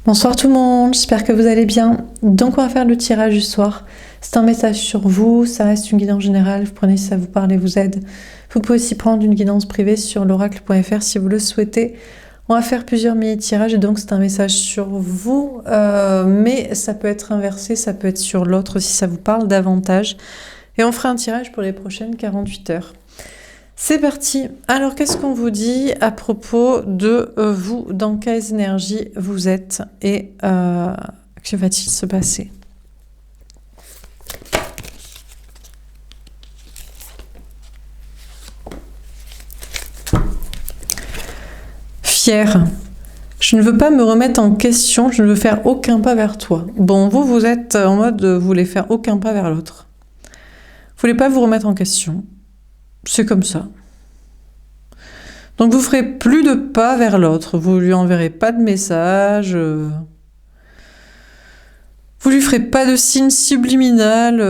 Bonsoir tout le monde, j'espère que vous allez bien. Donc on va faire le tirage du soir. C'est un message sur vous, ça reste une guidance générale, vous prenez si ça vous parle et vous aide. Vous pouvez aussi prendre une guidance privée sur l'oracle.fr si vous le souhaitez. On va faire plusieurs mini-tirages et donc c'est un message sur vous, mais ça peut être inversé, ça peut être sur l'autre si ça vous parle davantage. Et on fera un tirage pour les prochaines 48 heures. C'est parti. Alors, qu'est-ce qu'on vous dit à propos de vous? Dans quelles énergies vous êtes et que va-t-il se passer? Fier. Je ne veux pas me remettre en question, je ne veux faire aucun pas vers toi. Bon, vous êtes en mode vous voulez faire aucun pas vers l'autre. Vous voulez pas vous remettre en question. C'est comme ça. Donc vous ferez plus de pas vers l'autre, vous lui enverrez pas de message, vous lui ferez pas de signe subliminal,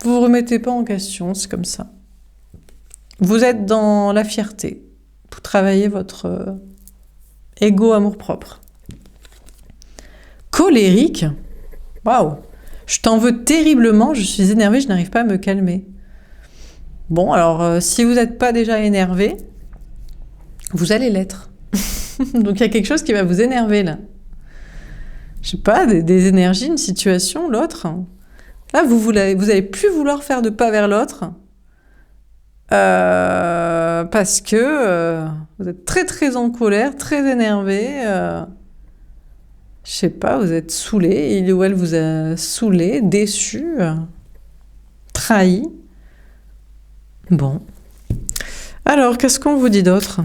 vous vous remettez pas en question, c'est comme ça. Vous êtes dans la fierté, vous travaillez votre ego amour-propre. Colérique, waouh, je t'en veux terriblement, je suis énervée, je n'arrive pas à me calmer. Bon, alors, si vous n'êtes pas déjà énervé, vous allez l'être. Donc, il y a quelque chose qui va vous énerver, là. Je sais pas, des énergies, une situation, l'autre. Là, vous allez plus vouloir faire de pas vers l'autre parce que vous êtes très, très en colère, très énervé. Je sais pas, vous êtes saoulé, il ou elle vous a saoulé, déçu, trahi. Bon. Alors, qu'est-ce qu'on vous dit d'autre?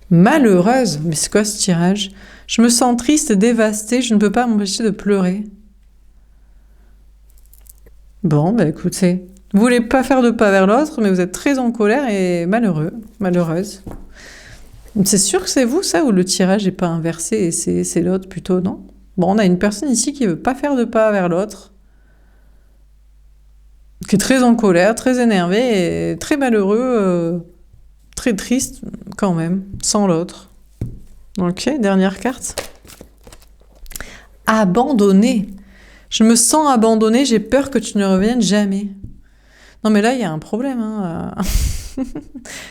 Malheureuse. Mais c'est quoi ce tirage? Je me sens triste, dévastée, je ne peux pas m'empêcher de pleurer. Bon, bah écoutez, vous voulez pas faire de pas vers l'autre, mais vous êtes très en colère et malheureux, malheureuse. C'est sûr que c'est vous, ça, ou le tirage n'est pas inversé et c'est l'autre plutôt, non? Bon, on a une personne ici qui veut pas faire de pas vers l'autre, qui est très en colère, très énervé et très malheureux, très triste quand même, sans l'autre. Ok, dernière carte. Abandonné. Je me sens abandonnée, j'ai peur que tu ne reviennes jamais. Non mais là, il y a un problème. Hein.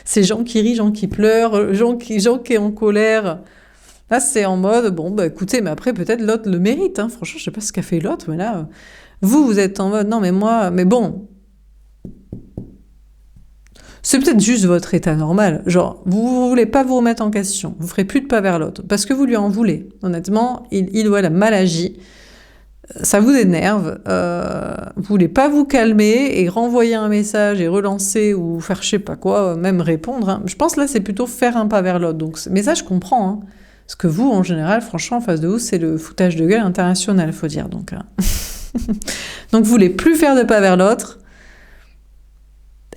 C'est gens qui rient, gens qui pleurent, gens qui sont en colère. Là, c'est en mode, bon, bah écoutez, mais après, peut-être l'autre le mérite. Hein. Franchement, je sais pas ce qu'a fait l'autre, mais là... vous êtes en mode, non mais moi, mais bon, c'est peut-être juste votre état normal, genre, vous voulez pas vous remettre en question, vous ferez plus de pas vers l'autre, parce que vous lui en voulez, honnêtement, il ou elle a mal agi, ça vous énerve, vous voulez pas vous calmer et renvoyer un message et relancer ou faire je sais pas quoi, même répondre, hein. Je pense là c'est plutôt faire un pas vers l'autre, donc, mais ça je comprends, hein, parce que vous, en général, franchement, en face de vous, c'est le foutage de gueule international, faut dire, donc... Hein. Donc vous voulez plus faire de pas vers l'autre,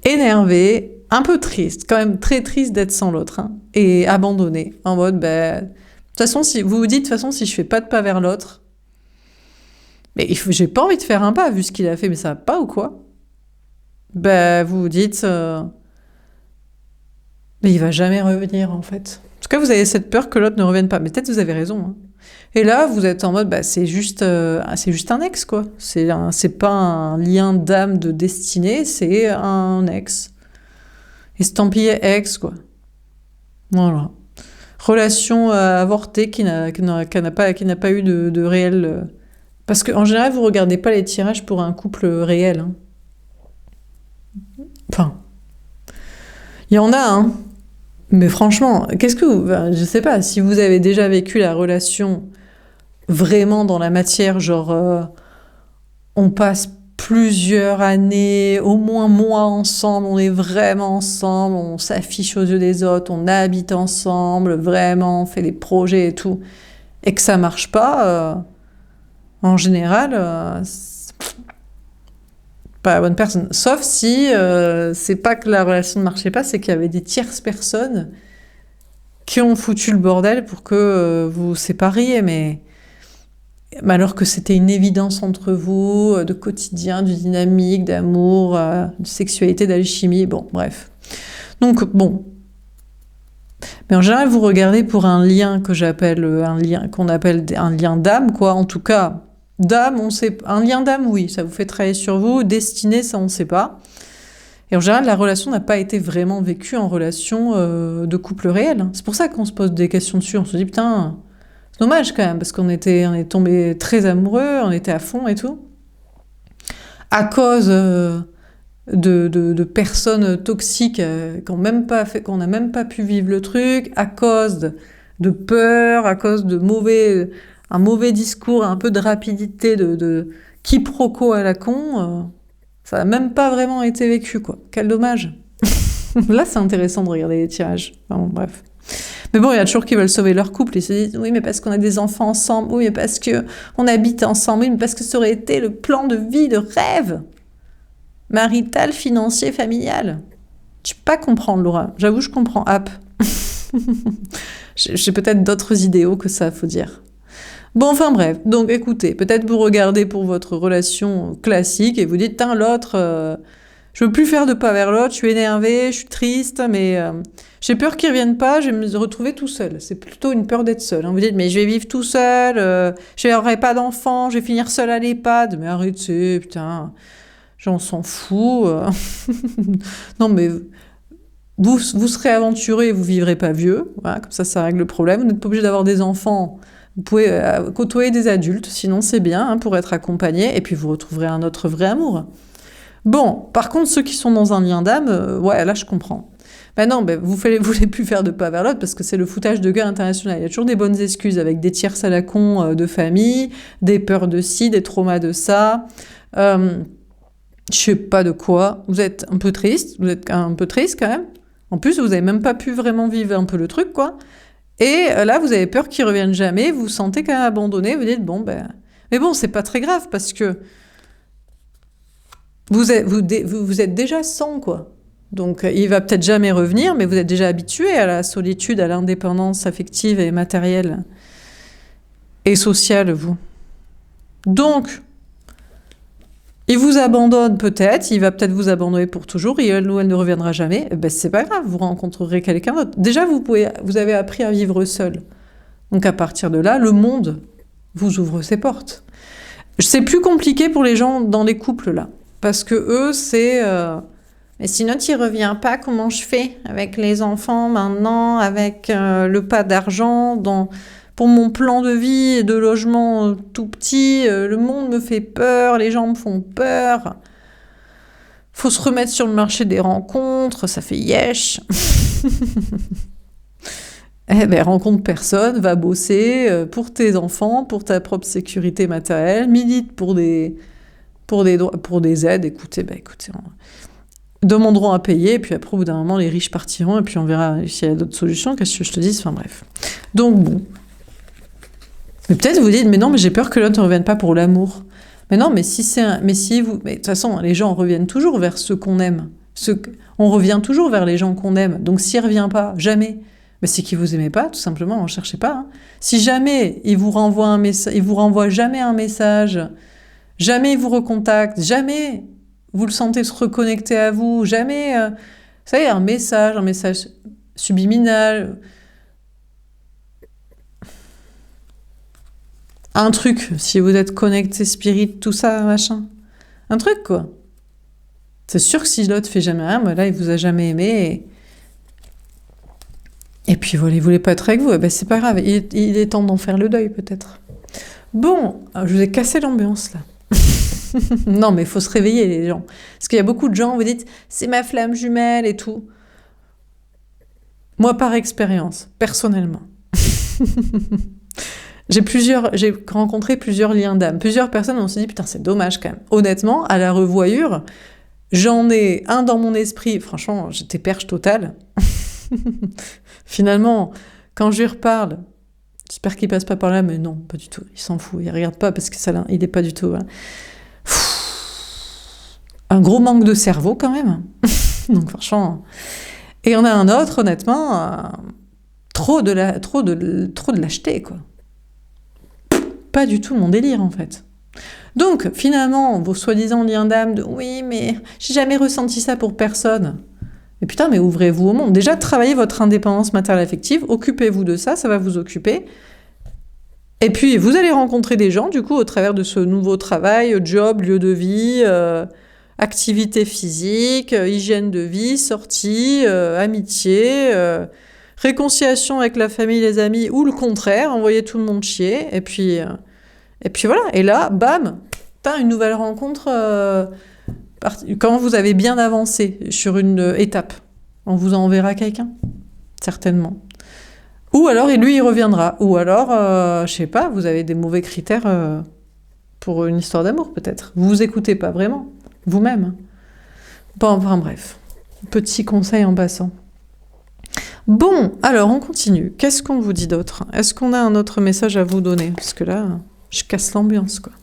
énervé, un peu triste, quand même très triste d'être sans l'autre, hein, et abandonné, en mode, de toute façon, si vous vous dites, de toute façon, si je fais pas de pas vers l'autre, mais j'ai pas envie de faire un pas, vu ce qu'il a fait, mais ça va pas ou quoi? Vous vous dites, mais il va jamais revenir, en fait. En tout cas, vous avez cette peur que l'autre ne revienne pas, mais peut-être vous avez raison, hein. Et là, vous êtes en mode, c'est juste un ex, quoi. C'est pas un lien d'âme, de destinée, c'est un ex. Estampillé ex, quoi. Voilà. Relation avortée qui n'a pas eu de réel... Parce qu'en général, vous regardez pas les tirages pour un couple réel. Hein. Enfin, il y en a, hein. Mais franchement, je sais pas, si vous avez déjà vécu la relation vraiment dans la matière, genre on passe plusieurs années, au moins mois ensemble, on est vraiment ensemble, on s'affiche aux yeux des autres, on habite ensemble, vraiment, on fait des projets et tout, et que ça marche pas, en général, c'est pas la bonne personne. Sauf si c'est pas que la relation ne marchait pas, c'est qu'il y avait des tierces personnes qui ont foutu le bordel pour que vous vous sépariez, mais alors que c'était une évidence entre vous, de quotidien, de dynamique, d'amour, de sexualité, d'alchimie, bon, bref. Donc, bon, Mais en général, vous regardez pour un lien que j'appelle un lien qu'on appelle un lien d'âme, quoi. En tout cas, d'âme, on sait. Un lien d'âme, oui, ça vous fait travailler sur vous. Destinée, ça, on ne sait pas. Et en général, la relation n'a pas été vraiment vécue en relation de couple réel. C'est pour ça qu'on se pose des questions dessus. On se dit, putain, c'est dommage quand même, parce on est tombé très amoureux, on était à fond et tout. À cause de personnes toxiques qu'on n'a même pas pu vivre le truc, à cause de peur, à cause de un mauvais discours, un peu de rapidité, de quiproquo à la con. Ça n'a même pas vraiment été vécu, quoi. Quel dommage. Là, c'est intéressant de regarder les tirages. Enfin, bon, bref. Mais bon, il y a toujours qui veulent sauver leur couple. Ils se disent, oui, mais parce qu'on a des enfants ensemble. Oui, mais parce qu'on habite ensemble. Oui, mais parce que ça aurait été le plan de vie, de rêve. Marital, financier, familial. Je ne peux pas comprendre, Laura. J'avoue, je comprends. Hop. J'ai peut-être d'autres idéaux que ça, faut dire. Bon, enfin bref, donc écoutez, peut-être vous regardez pour votre relation classique et vous dites, tiens, l'autre, je veux plus faire de pas vers l'autre, je suis énervée, je suis triste, mais j'ai peur qu'il revienne pas, je vais me retrouver tout seul. C'est plutôt une peur d'être seul. Hein. Vous dites, mais je vais vivre tout seul, je n'aurai pas d'enfant, je vais finir seul à l'EHPAD. Mais arrêtez, putain, j'en s'en fous. Non, mais vous serez aventuré et vous vivrez pas vieux. Voilà, comme ça règle le problème. Vous n'êtes pas obligé d'avoir des enfants. Vous pouvez côtoyer des adultes, sinon c'est bien hein, pour être accompagné, et puis vous retrouverez un autre vrai amour. Bon, par contre, ceux qui sont dans un lien d'âme, ouais, là je comprends. Ben non, vous voulez plus faire de pas vers l'autre parce que c'est le foutage de gueule international. Il y a toujours des bonnes excuses avec des tierces à la con de famille, des peurs de ci, des traumas de ça. Je sais pas de quoi. Vous êtes un peu triste quand même. En plus, vous avez même pas pu vraiment vivre un peu le truc, quoi. Et là, vous avez peur qu'ils reviennent jamais, vous vous sentez quand même abandonné, vous dites, bon, mais bon, c'est pas très grave, parce que vous êtes déjà sans, quoi. Donc, il va peut-être jamais revenir, mais vous êtes déjà habitué à la solitude, à l'indépendance affective et matérielle et sociale, vous. Donc, il vous abandonne peut-être, il va peut-être vous abandonner pour toujours, et elle ne reviendra jamais. C'est pas grave, vous rencontrerez quelqu'un d'autre. Déjà, vous avez appris à vivre seul. Donc à partir de là, le monde vous ouvre ses portes. C'est plus compliqué pour les gens dans les couples là, parce que eux c'est. Mais sinon, tu reviens pas, comment je fais avec les enfants maintenant, avec le pas d'argent pour mon plan de vie et de logement tout petit, le monde me fait peur, les gens me font peur. Faut se remettre sur le marché des rencontres, ça fait yesh. Rencontre personne, va bosser pour tes enfants, pour ta propre sécurité matérielle, milite pour des aides. Écoutez, demanderont à payer, et puis après, au bout d'un moment, les riches partiront, et puis on verra s'il y a d'autres solutions, qu'est-ce que je te dis, enfin bref. Donc bon. Mais peut-être vous dites, mais non, mais j'ai peur que l'autre ne revienne pas pour l'amour. Mais non, mais de toute façon, les gens reviennent toujours vers ceux qu'on aime. On revient toujours vers les gens qu'on aime. Donc s'il ne revient pas, jamais, c'est qu'il vous aimait pas, tout simplement, n'en cherchez pas. Hein. Si jamais il vous renvoie un message, il vous renvoie jamais un message, jamais il vous recontacte, jamais vous le sentez se reconnecter à vous, jamais, ça y est, un message subliminal, un truc, si vous êtes connecté spirit, tout ça, machin. Un truc, quoi. C'est sûr que si l'autre fait jamais rien, là, il vous a jamais aimé. Et puis voilà, il voulait pas être avec vous. C'est pas grave, il est temps d'en faire le deuil, peut-être. Bon, je vous ai cassé l'ambiance, là. Non, mais il faut se réveiller, les gens. Parce qu'il y a beaucoup de gens, vous dites, c'est ma flamme jumelle et tout. Moi, par expérience, personnellement. J'ai rencontré plusieurs liens d'âme. Plusieurs personnes, on se dit, putain, c'est dommage quand même. Honnêtement, à la revoyure, j'en ai un dans mon esprit. Franchement, j'étais perche totale. Finalement, quand je lui reparle, j'espère qu'il passe pas par là, mais non, pas du tout. Il s'en fout, il regarde pas parce que ça, il est pas du tout. Hein. Un gros manque de cerveau quand même. Donc franchement. Et on a un autre, honnêtement, trop de lâcheté, quoi. Pas du tout mon délire, en fait. Donc, finalement, vos soi-disant liens d'âme de « oui, mais j'ai jamais ressenti ça pour personne ». Mais putain, mais ouvrez-vous au monde. Déjà, travaillez votre indépendance matérielle affective, occupez-vous de ça, ça va vous occuper. Et puis, vous allez rencontrer des gens, du coup, au travers de ce nouveau travail, job, lieu de vie, activité physique, hygiène de vie, sortie, amitié, réconciliation avec la famille, les amis, ou le contraire, envoyer tout le monde chier. Et puis voilà. Et là, bam, t'as une nouvelle rencontre quand vous avez bien avancé sur une étape. On vous enverra quelqu'un, certainement. Ou alors, et lui, il reviendra. Ou alors, je sais pas, vous avez des mauvais critères pour une histoire d'amour, peut-être. Vous vous écoutez pas vraiment, vous-même. Bon, enfin bref. Petit conseil en passant. Bon, alors, on continue. Qu'est-ce qu'on vous dit d'autre? Est-ce qu'on a un autre message à vous donner? Parce que là, je casse l'ambiance, quoi.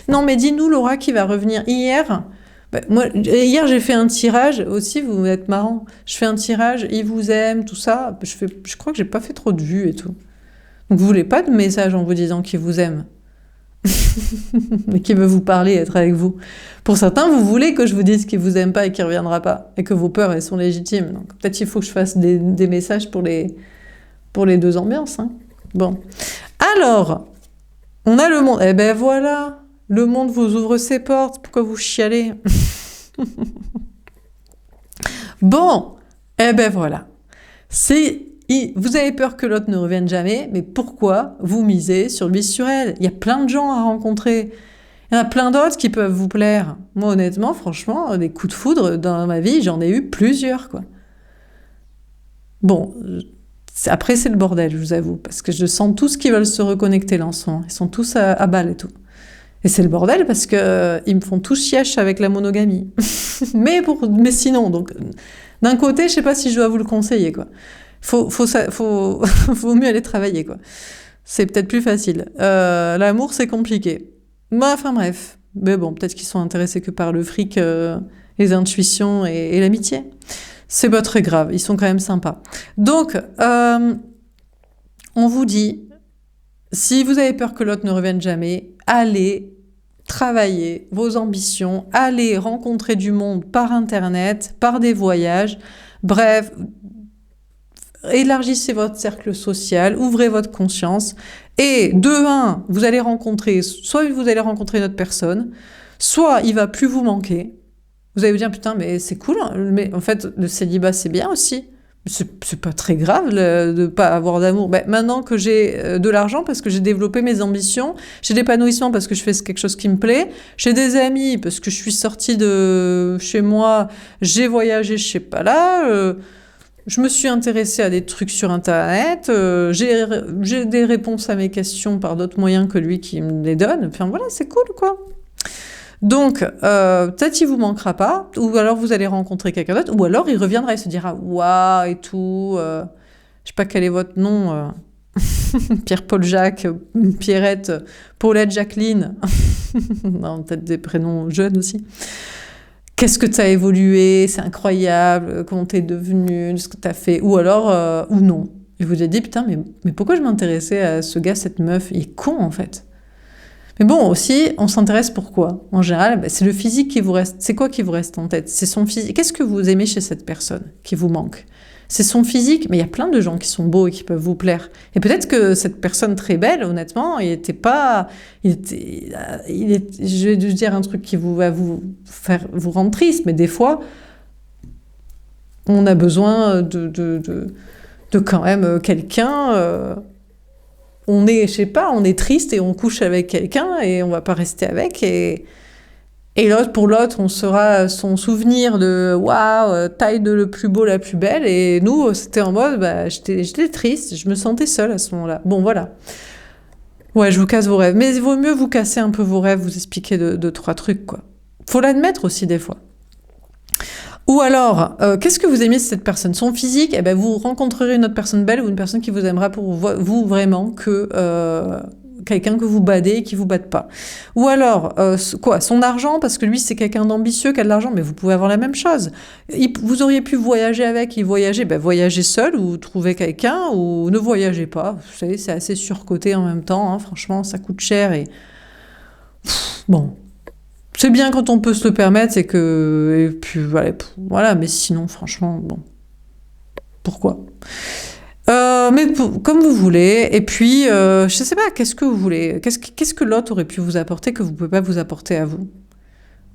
Non, mais dis-nous, Laura, qui va revenir hier. Moi, hier, j'ai fait un tirage aussi, vous êtes marrant. Je fais un tirage, il vous aime, tout ça. Je crois que j'ai pas fait trop de vues et tout. Donc, vous voulez pas de message en vous disant qu'il vous aime, mais qu'il veut vous parler, être avec vous. Pour certains, vous voulez que je vous dise qu'il vous aime pas et qu'il reviendra pas, et que vos peurs, elles sont légitimes. Donc, peut-être il faut que je fasse des messages pour les deux ambiances. Hein. Bon. Alors, on a le monde. Eh ben voilà. Le monde vous ouvre ses portes, pourquoi vous chialez? Bon, eh ben voilà. Vous avez peur que l'autre ne revienne jamais, mais pourquoi vous misez sur lui, sur elle? Il y a plein de gens à rencontrer. Il y en a plein d'autres qui peuvent vous plaire. Moi, honnêtement, franchement, des coups de foudre dans ma vie, j'en ai eu plusieurs, quoi. Bon, après, c'est le bordel, je vous avoue, parce que je sens tous qui veulent se reconnecter là en ce moment. Ils sont tous à balle et tout. Et c'est le bordel parce que ils me font tous chièche avec la monogamie. mais sinon, donc d'un côté, je sais pas si je dois vous le conseiller, quoi. Faut mieux aller travailler, quoi. C'est peut-être plus facile. L'amour, c'est compliqué. Bah, enfin bref. Mais bon, peut-être qu'ils sont intéressés que par le fric, les intuitions et l'amitié. C'est pas très grave. Ils sont quand même sympas. Donc, on vous dit, si vous avez peur que l'autre ne revienne jamais, allez travailler vos ambitions, allez rencontrer du monde par Internet, par des voyages, bref, élargissez votre cercle social, ouvrez votre conscience, et vous allez rencontrer, soit vous allez rencontrer une autre personne, soit il va plus vous manquer. Vous allez vous dire, putain, mais c'est cool, hein, mais en fait, le célibat, c'est bien aussi. C'est pas très grave de pas avoir d'amour. Maintenant que j'ai de l'argent parce que j'ai développé mes ambitions, j'ai l'épanouissement parce que je fais quelque chose qui me plaît, j'ai des amis parce que je suis sortie de chez moi, j'ai voyagé, je sais pas là, je me suis intéressée à des trucs sur Internet, j'ai des réponses à mes questions par d'autres moyens que lui qui me les donne. Enfin voilà, c'est cool, quoi. Donc, peut-être il vous manquera pas, ou alors vous allez rencontrer quelqu'un d'autre, ou alors il reviendra et se dira « Waouh » et tout, je sais pas quel est votre nom, Pierre-Paul Jacques, Pierrette, Paulette, Jacqueline, non, peut-être des prénoms jeunes aussi. Qu'est-ce que tu as évolué, c'est incroyable, comment t'es devenu, ce que t'as fait, ou alors, ou non. Et vous avez dit « Putain, mais pourquoi je m'intéressais à ce gars, cette meuf, il est con en fait ». Mais bon, aussi, on s'intéresse pourquoi? En général, c'est le physique qui vous reste. C'est quoi qui vous reste en tête? C'est son physique. Qu'est-ce que vous aimez chez cette personne qui vous manque? C'est son physique, mais il y a plein de gens qui sont beaux et qui peuvent vous plaire. Et peut-être que cette personne très belle, honnêtement, je vais dire un truc qui va vous faire vous rendre triste, mais des fois, on a besoin de quand même quelqu'un. On est triste et on couche avec quelqu'un et on va pas rester avec. Et l'autre, pour l'autre, on sera son souvenir de waouh, taille de le plus beau, la plus belle. Et nous, c'était en mode, j'étais triste, je me sentais seule à ce moment-là. Bon, voilà. Ouais, je vous casse vos rêves. Mais il vaut mieux vous casser un peu vos rêves, vous expliquer deux, trois trucs, quoi. Faut l'admettre aussi, des fois. Ou alors, qu'est-ce que vous aimez de cette personne? Son physique, eh ben, vous rencontrerez une autre personne belle ou une personne qui vous aimera pour vous vraiment que quelqu'un que vous badez et qui vous bade pas. Ou alors, son argent, parce que lui, c'est quelqu'un d'ambitieux qui a de l'argent, mais vous pouvez avoir la même chose. Vous auriez pu voyager avec, voyagez seul ou trouvez quelqu'un ou ne voyagez pas. Vous savez, c'est assez surcoté en même temps, hein, franchement, ça coûte cher et... bon... C'est bien quand on peut se le permettre, et puis voilà, mais sinon, franchement, bon, pourquoi? Comme vous voulez, et puis, je sais pas, qu'est-ce que vous voulez? Qu'est-ce que l'autre aurait pu vous apporter que vous pouvez pas vous apporter à vous?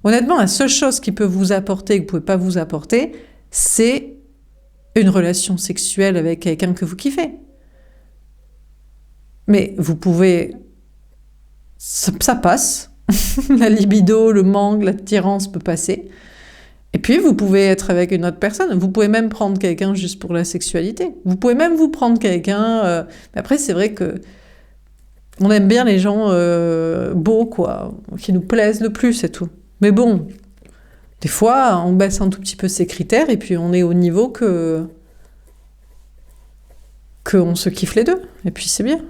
Honnêtement, la seule chose qui peut vous apporter, que vous pouvez pas vous apporter, c'est une relation sexuelle avec quelqu'un que vous kiffez. Mais vous pouvez... Ça passe. La libido, le manque, l'attirance peut passer. Et puis, vous pouvez être avec une autre personne. Vous pouvez même prendre quelqu'un juste pour la sexualité. Vous pouvez même vous prendre quelqu'un... Mais après, c'est vrai que on aime bien les gens beaux, quoi, qui nous plaisent le plus, c'est tout. Mais bon, des fois, on baisse un tout petit peu ses critères et puis on est au niveau que on se kiffe les deux. Et puis, c'est bien.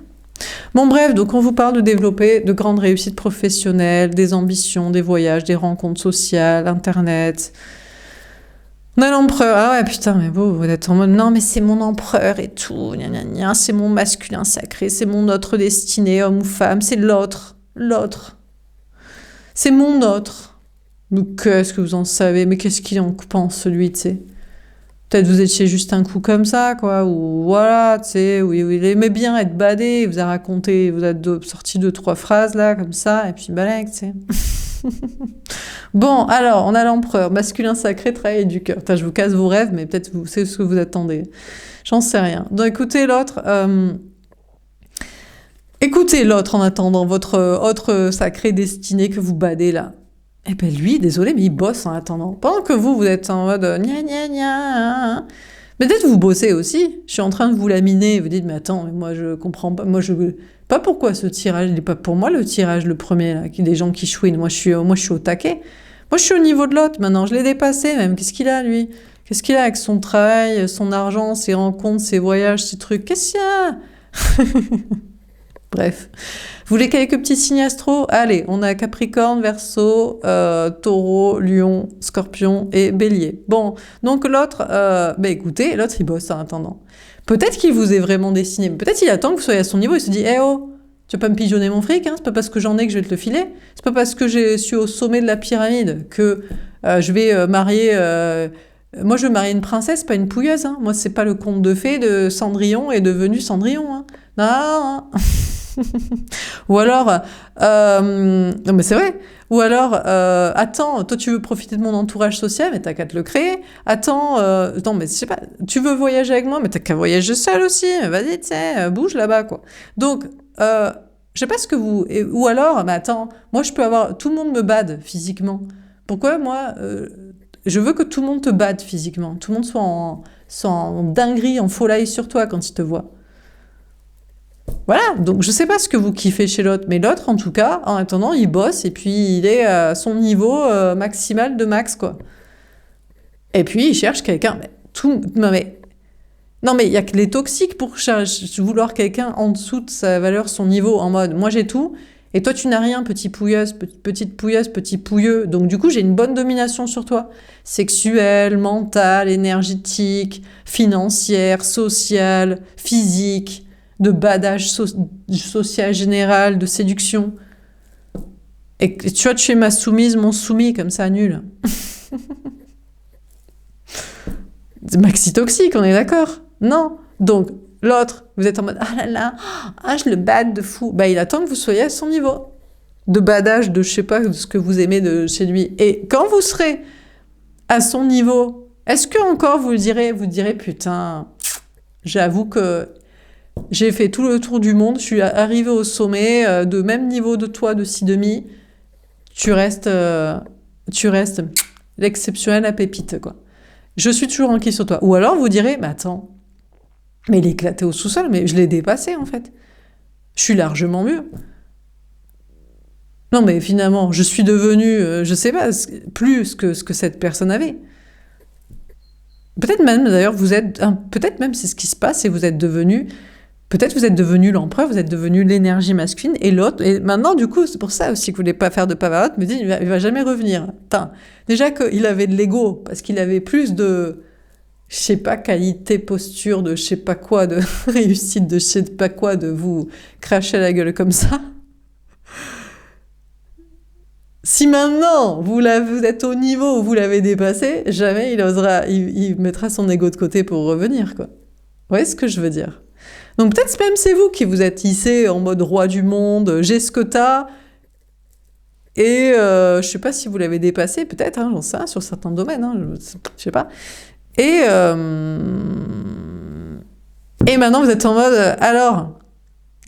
Bon, bref, donc on vous parle de développer de grandes réussites professionnelles, des ambitions, des voyages, des rencontres sociales, Internet. On a l'empereur. Ah ouais, putain, mais vous êtes en mode, non, mais c'est mon empereur et tout, gna gna gna, c'est mon masculin sacré, c'est mon autre destiné, homme ou femme, c'est l'autre. C'est mon autre. Mais qu'est-ce que vous en savez? Mais qu'est-ce qu'il en pense, celui, tu sais? Peut-être vous étiez juste un coup comme ça, quoi, ou voilà, tu sais, où il aimait bien être badé, il vous a raconté, vous a sorti 2-3 phrases, là, comme ça, et puis balèque, tu sais. Bon, alors, on a l'empereur, masculin sacré, travail du cœur. Je vous casse vos rêves, mais peut-être c'est ce que vous attendez. J'en sais rien. Donc, écoutez l'autre en attendant, votre autre sacré destiné que vous badez, là. Eh ben lui, désolé, mais il bosse en attendant. Pendant que vous êtes en mode gna gna gna. Mais peut-être vous bossez aussi. Je suis en train de vous laminer. Vous dites, mais attends, mais moi je comprends pas. Pas pourquoi ce tirage. Il n'est pas pour moi le tirage, le premier, là, des gens qui chouinent. Moi je suis au taquet. Moi je suis au niveau de l'autre maintenant. Je l'ai dépassé même. Qu'est-ce qu'il a, lui? Qu'est-ce qu'il a avec son travail, son argent, ses rencontres, ses voyages, ses trucs? Qu'est-ce qu'il y a? Bref. Vous voulez quelques petits signes astro? Allez, on a Capricorne, Verseau, Taureau, Lion, Scorpion et Bélier. Bon, donc l'autre, écoutez, l'autre il bosse en attendant. Peut-être qu'il vous est vraiment destiné, peut-être il attend que vous soyez à son niveau, il se dit, oh, tu vas pas me pigeonner mon fric, hein, c'est pas parce que j'en ai que je vais te le filer, c'est pas parce que je suis au sommet de la pyramide que je vais marier... moi je veux marier une princesse, pas une pouilleuse, hein. Moi c'est pas le conte de fées de Cendrillon est devenu Cendrillon, hein. Non. Ou alors, non mais c'est vrai, ou alors, attends, toi tu veux profiter de mon entourage social, mais t'as qu'à te le créer, attends, non mais je sais pas, tu veux voyager avec moi, mais t'as qu'à voyager seul aussi, vas-y, tu sais, bouge là-bas, quoi. Donc, je sais pas ce que vous... Ou alors, mais attends, moi je peux avoir... Tout le monde me bade physiquement. Pourquoi moi, je veux que tout le monde te bade physiquement, tout le monde soit en dinguerie, en folie sur toi quand il te voit. Voilà, donc je sais pas ce que vous kiffez chez l'autre, mais l'autre, en tout cas, en attendant, il bosse et puis il est à son niveau maximal de max, quoi. Et puis il cherche quelqu'un. Non mais il y a que les toxiques pour vouloir quelqu'un en dessous de sa valeur, son niveau, en mode moi j'ai tout et toi tu n'as rien, petite pouilleuse, petit pouilleux. Donc du coup j'ai une bonne domination sur toi, sexuelle, mentale, énergétique, financière, sociale, physique, de badage social général, de séduction. Et tu vois, tu es ma soumise, mon soumis, comme ça, nul. Maxi toxique, on est d'accord? Non. Donc, l'autre, vous êtes en mode, ah là là, ah, je le bade de fou. Bah, il attend que vous soyez à son niveau. De badage, de je sais pas, de ce que vous aimez de chez lui. Et quand vous serez à son niveau, est-ce que encore vous direz, putain, j'avoue que j'ai fait tout le tour du monde, je suis arrivée au sommet, de même niveau de toi, de 6,5. Tu restes l'exceptionnel à pépite, quoi. Je suis toujours en qui sur toi. Ou alors vous direz, mais attends, mais il est éclaté au sous-sol, mais je l'ai dépassé, en fait. Je suis largement mieux. Non, mais finalement, je suis devenue, je sais pas, plus que ce que cette personne avait. Peut-être même, d'ailleurs, peut-être même c'est ce qui se passe et peut-être vous êtes devenu l'empereur, vous êtes devenu l'énergie masculine et l'autre. Et maintenant, du coup, c'est pour ça aussi que vous voulez pas faire de pavarotte, me dit, il va jamais revenir. Putain, déjà qu'il avait de l'ego, parce qu'il avait plus de, je sais pas, qualité, posture, de je sais pas quoi, de réussite, de je sais pas quoi, de vous cracher la gueule comme ça. Si maintenant vous êtes au niveau où vous l'avez dépassé, jamais il mettra son ego de côté pour revenir, quoi. Vous voyez ce que je veux dire? Donc peut-être même c'est vous qui vous êtes hissé en mode roi du monde, j'ai ce que t'as, et je sais pas si vous l'avez dépassé, peut-être, hein, j'en sais rien, sur certains domaines, hein, je sais pas. Et maintenant vous êtes en mode, alors,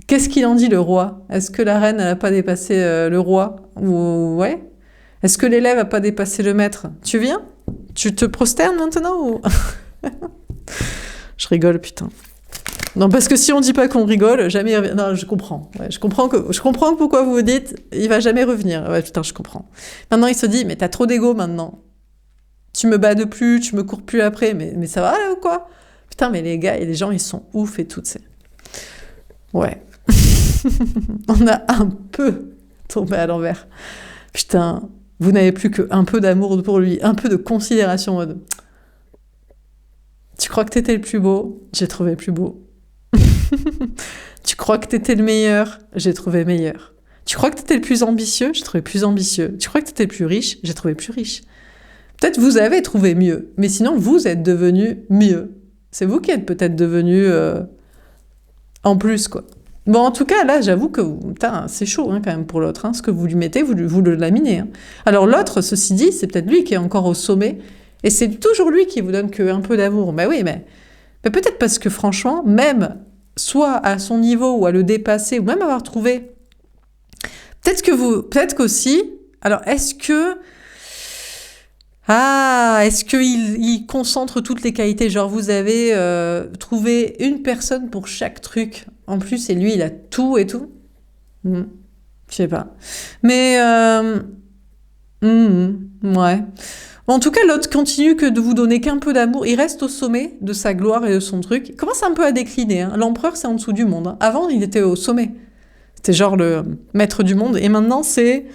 qu'est-ce qu'il en dit le roi? Est-ce que la reine n'a pas dépassé le roi? Ou ouais? Est-ce que l'élève n'a pas dépassé le maître? Tu viens? Tu te prosternes maintenant ou... Je rigole, putain. Non, parce que si on dit pas qu'on rigole, jamais il revient. Non, je comprends. Ouais, je comprends pourquoi vous vous dites, il va jamais revenir. Ouais, putain, je comprends. Maintenant, il se dit, mais t'as trop d'ego maintenant. Tu me bats de plus, tu me cours plus après, mais ça va là ou quoi? Putain, mais les gars et les gens, ils sont ouf et tout, tu sais. Ouais. On a un peu tombé à l'envers. Putain, vous n'avez plus qu'un peu d'amour pour lui, un peu de considération en mode. Tu crois que t'étais le plus beau? J'ai trouvé plus beau. Tu crois que t'étais le meilleur? J'ai trouvé meilleur. Tu crois que t'étais le plus ambitieux? J'ai trouvé plus ambitieux. Tu crois que t'étais le plus riche? J'ai trouvé plus riche. Peut-être vous avez trouvé mieux, mais sinon vous êtes devenu mieux. C'est vous qui êtes peut-être devenu en plus, quoi. Bon, en tout cas, là, j'avoue que putain, c'est chaud hein, quand même pour l'autre. Hein, ce que vous lui mettez, vous le laminez. Hein. Alors l'autre, ceci dit, c'est peut-être lui qui est encore au sommet, et c'est toujours lui qui vous donne qu'un peu d'amour. Mais oui, mais peut-être parce que franchement, même soit à son niveau ou à le dépasser, ou même avoir trouvé, peut-être qu'aussi, alors est-ce qu'il concentre toutes les qualités? Genre, vous avez trouvé une personne pour chaque truc en plus, et lui, il a tout et tout? Je sais pas. Mais, ouais. En tout cas, l'autre continue que de vous donner qu'un peu d'amour. Il reste au sommet de sa gloire et de son truc. Il commence un peu à décliner. Hein. L'empereur, c'est en dessous du monde. Hein. Avant, il était au sommet. C'était genre le maître du monde. Et maintenant, c'est...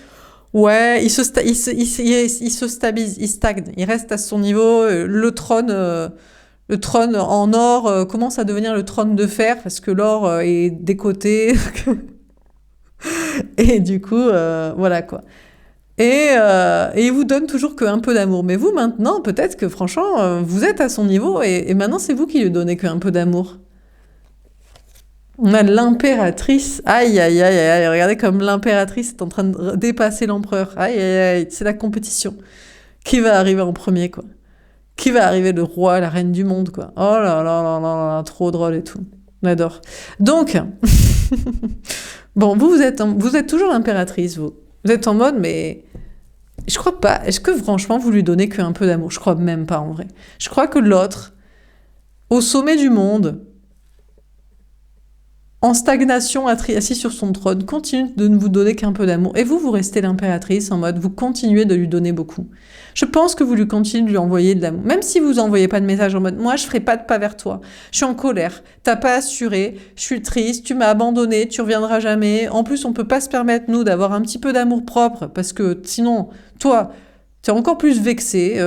Ouais, il se stabilise, il stagne. Il reste à son niveau. Le trône en or commence à devenir le trône de fer parce que l'or est décoté. Et du coup, voilà quoi. Et il vous donne toujours qu'un peu d'amour. Mais vous, maintenant, peut-être que franchement, vous êtes à son niveau et maintenant, c'est vous qui lui donnez qu'un peu d'amour. On a l'impératrice. Aïe, aïe, aïe, aïe. Regardez comme l'impératrice est en train de dépasser l'empereur. Aïe, aïe, aïe. C'est la compétition. Qui va arriver en premier, quoi? Qui va arriver, le roi, la reine du monde, quoi? Oh là là là là là, trop drôle et tout. On adore. Donc, bon, vous êtes toujours l'impératrice, vous. Vous êtes en mode, mais je crois pas. Est-ce que franchement, vous lui donnez qu'un peu d'amour? Je crois même pas, en vrai. Je crois que l'autre, au sommet du monde, en stagnation, assis sur son trône, continue de ne vous donner qu'un peu d'amour. Et vous restez l'impératrice en mode, vous continuez de lui donner beaucoup. Je pense que vous lui continuez de lui envoyer de l'amour. Même si vous envoyez pas de message en mode, moi je ferai pas de pas vers toi. Je suis en colère. T'as pas assuré. Je suis triste. Tu m'as abandonné. Tu reviendras jamais. En plus, on peut pas se permettre, nous, d'avoir un petit peu d'amour propre parce que sinon, toi, t'es encore plus vexé.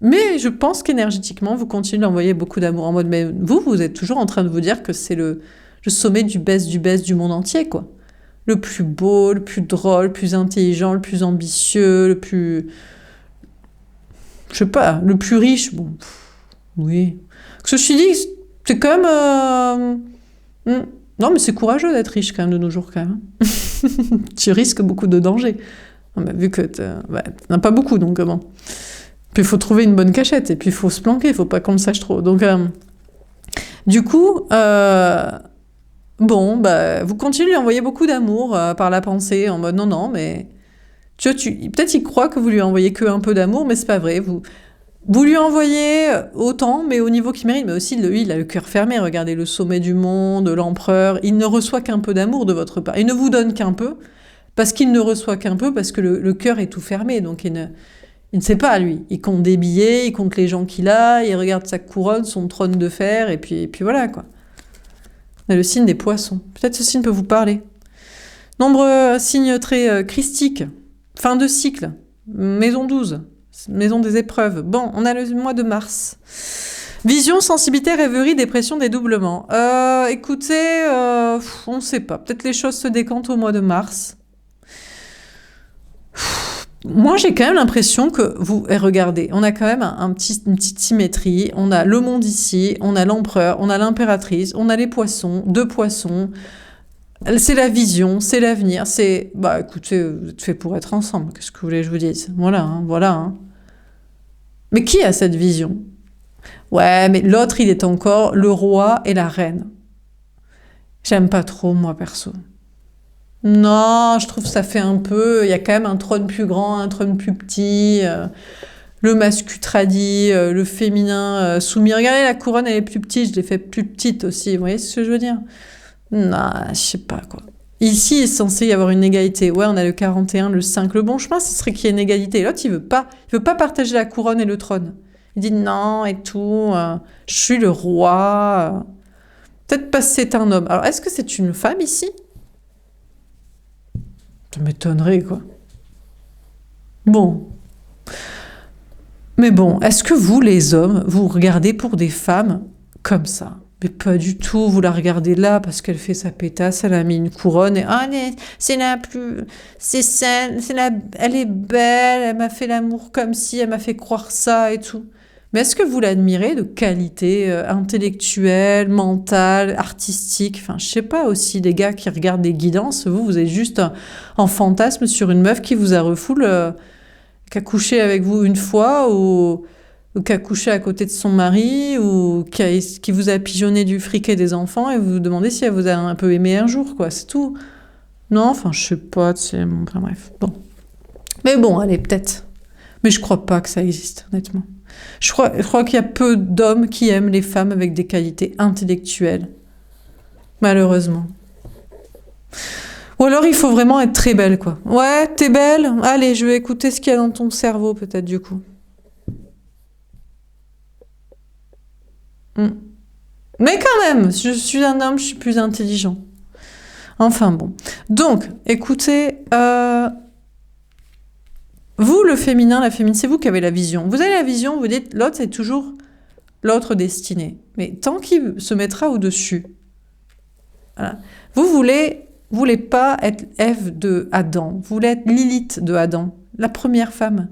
Mais je pense qu'énergétiquement, vous continuez d'envoyer beaucoup d'amour en mode, mais vous êtes toujours en train de vous dire que c'est le sommet du best du monde entier, quoi. Le plus beau, le plus drôle, le plus intelligent, le plus ambitieux, le plus... Je sais pas, le plus riche, bon, oui. Ceci dit, c'est quand même... Non, mais c'est courageux d'être riche quand même de nos jours, quand même. Tu risques beaucoup de dangers. Non, mais vu que t'en as pas beaucoup, donc bon... Puis il faut trouver une bonne cachette, et puis il faut se planquer, il faut pas qu'on le sache trop. Donc, du coup, vous continuez de lui envoyer beaucoup d'amour par la pensée, en mode non, mais... peut-être il croit que vous lui envoyez qu'un peu d'amour, mais c'est pas vrai. Vous lui envoyez autant, mais au niveau qu'il mérite. Mais aussi, lui, il a le cœur fermé. Regardez, le sommet du monde, l'empereur. Il ne reçoit qu'un peu d'amour de votre part. Il ne vous donne qu'un peu, parce qu'il ne reçoit qu'un peu, parce que le cœur est tout fermé. Donc, il ne sait pas, lui. Il compte des billets, il compte les gens qu'il a, il regarde sa couronne, son trône de fer, et puis voilà, quoi. On a le signe des poissons. Peut-être ce signe peut vous parler. Nombre signe très christique. Fin de cycle. Maison 12. Maison des épreuves. Bon, on a le mois de mars. Vision, sensibilité, rêverie, dépression, dédoublement. Écoutez, on ne sait pas. Peut-être les choses se décantent au mois de mars. Moi, j'ai quand même l'impression que vous... Et regardez, on a quand même une petite symétrie. On a le monde ici, on a l'empereur, on a l'impératrice, on a les poissons, deux poissons. C'est la vision, c'est l'avenir, c'est... Bah écoutez, vous êtes fait pour être ensemble, qu'est-ce que vous voulez que je vous dise? Voilà, hein, voilà. Hein. Mais qui a cette vision? Ouais, mais l'autre, il est encore le roi et la reine. J'aime pas trop, moi, perso. Non, je trouve que ça fait un peu... Il y a quand même un trône plus grand, un trône plus petit, le masculin tradit, le féminin soumis. Regardez, la couronne, elle est plus petite, je l'ai fait plus petite aussi, vous voyez ce que je veux dire? Non, je sais pas, quoi. Ici, il est censé y avoir une égalité. Ouais, on a le 41, le 5. Le bon chemin, ce serait qu'il y ait une égalité. L'autre, il veut pas. Il veut pas partager la couronne et le trône. Il dit non et tout. Je suis le roi. Peut-être parce que c'est un homme. Alors, est-ce que c'est une femme ici? Ça m'étonnerait, quoi. Bon. Mais bon, est-ce que vous, les hommes, vous regardez pour des femmes comme ça? Mais pas du tout, vous la regardez là parce qu'elle fait sa pétasse, elle a mis une couronne et ah, c'est la plus, c'est celle, elle est belle, elle m'a fait l'amour comme si, elle m'a fait croire ça et tout. Mais est-ce que vous l'admirez de qualité intellectuelle, mentale, artistique? Enfin, je sais pas aussi, les gars qui regardent des guidances, vous êtes juste en fantasme sur une meuf qui vous a refoulé, qui a couché avec vous une fois ou qui a couché à côté de son mari, ou qui vous a pigeonné du fric et des enfants, et vous vous demandez si elle vous a un peu aimé un jour, quoi, c'est tout. Non, enfin, je sais pas, enfin bref, bon. Mais bon, allez, peut-être. Mais je crois pas que ça existe, honnêtement. Je crois qu'il y a peu d'hommes qui aiment les femmes avec des qualités intellectuelles. Malheureusement. Ou alors, il faut vraiment être très belle, quoi. Ouais, t'es belle? Allez, je vais écouter ce qu'il y a dans ton cerveau, peut-être, du coup. Mm. Mais quand même, je suis un homme, je suis plus intelligent. Enfin bon. Donc, écoutez, vous, le féminin, la féminine, c'est vous qui avez la vision. Vous avez la vision, vous dites, l'autre, c'est toujours l'autre destiné. Mais tant qu'il se mettra au-dessus, voilà. Vous voulez pas être Ève de Adam, vous voulez être Lilith de Adam, la première femme.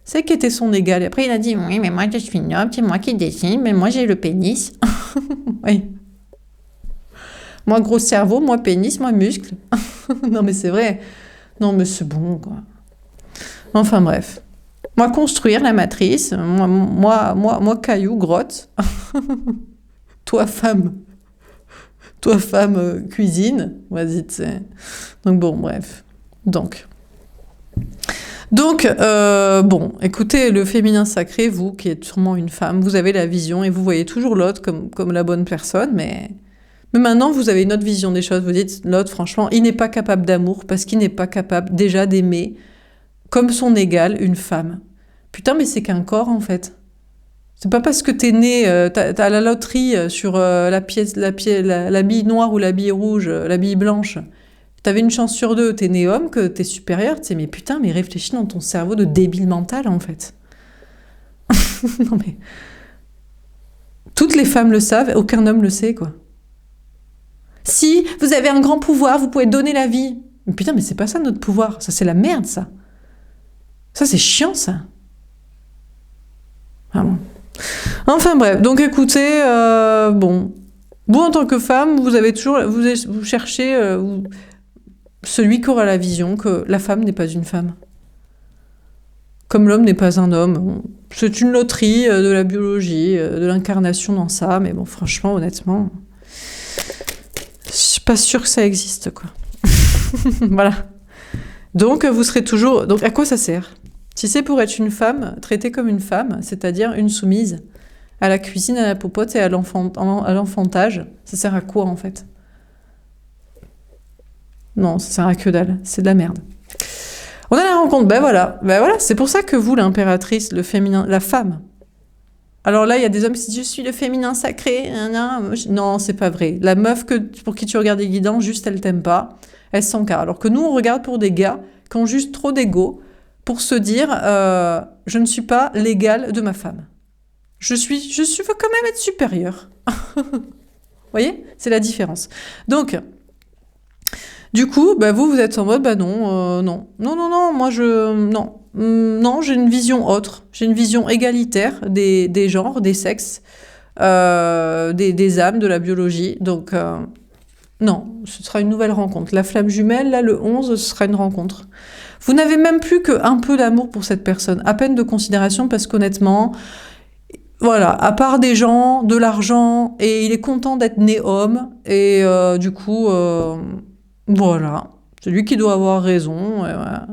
C'est qui était son égale. Et après, il a dit, oui, mais moi, je suis noble, c'est moi qui décide, mais moi, j'ai le pénis. Oui. Moi, gros cerveau, moi, pénis, moi, muscle. Non, mais c'est vrai. Non, mais c'est bon, quoi. Enfin, bref. Moi, construire la matrice. Moi caillou, grotte. Toi, femme. Toi, femme, cuisine. Vas-y, tu sais. Donc, bon, bref. Donc, bon, écoutez, le féminin sacré, vous qui êtes sûrement une femme, vous avez la vision et vous voyez toujours l'autre comme la bonne personne, mais maintenant vous avez une autre vision des choses. Vous dites, l'autre, franchement, il n'est pas capable d'amour parce qu'il n'est pas capable déjà d'aimer comme son égal une femme. Putain, mais c'est qu'un corps en fait. C'est pas parce que t'es né, t'as la loterie sur la bille noire ou la bille rouge, la bille blanche. T'avais une chance sur deux, t'es né homme, que t'es supérieur, tu sais, mais putain, mais réfléchis dans ton cerveau de débile mental, en fait. Non, mais... Toutes les femmes le savent, aucun homme le sait, quoi. Si, vous avez un grand pouvoir, vous pouvez donner la vie. Mais putain, mais c'est pas ça notre pouvoir, ça c'est la merde, ça. Ça c'est chiant, ça. Ah bon. Enfin bref, donc écoutez, bon... Vous, en tant que femme, vous avez toujours... Vous cherchez... celui qui aura la vision que la femme n'est pas une femme. Comme l'homme n'est pas un homme. C'est une loterie de la biologie, de l'incarnation dans ça, mais bon, franchement, honnêtement, je suis pas sûre que ça existe, quoi. Voilà. Donc, vous serez toujours... Donc, à quoi ça sert? Si c'est pour être une femme, traitée comme une femme, c'est-à-dire une soumise, à la cuisine, à la popote et à l'enfantage, ça sert à quoi, en fait? Non, ça sert à que dalle. C'est de la merde. On a la rencontre. Ben voilà. C'est pour ça que vous, l'impératrice, le féminin, la femme. Alors là, il y a des hommes qui disent, je suis le féminin sacré. Non, c'est pas vrai. La meuf pour qui tu regardes des guidants, juste, elle t'aime pas. Elle s'encarre. Alors que nous, on regarde pour des gars qui ont juste trop d'ego pour se dire, je ne suis pas l'égal de ma femme. Je veux quand même être supérieure. Vous voyez? C'est la différence. Donc, Du coup, bah vous êtes en mode, bah non, non. Non, non, non, moi je... Non. Non, j'ai une vision autre. J'ai une vision égalitaire des genres, des sexes, des âmes, de la biologie. Donc, non, ce sera une nouvelle rencontre. La flamme jumelle, là, le 11, ce sera une rencontre. Vous n'avez même plus qu'un peu d'amour pour cette personne, à peine de considération, parce qu'honnêtement, voilà, à part des gens, de l'argent, et il est content d'être né homme, et du coup, voilà, c'est lui qui doit avoir raison, et, voilà.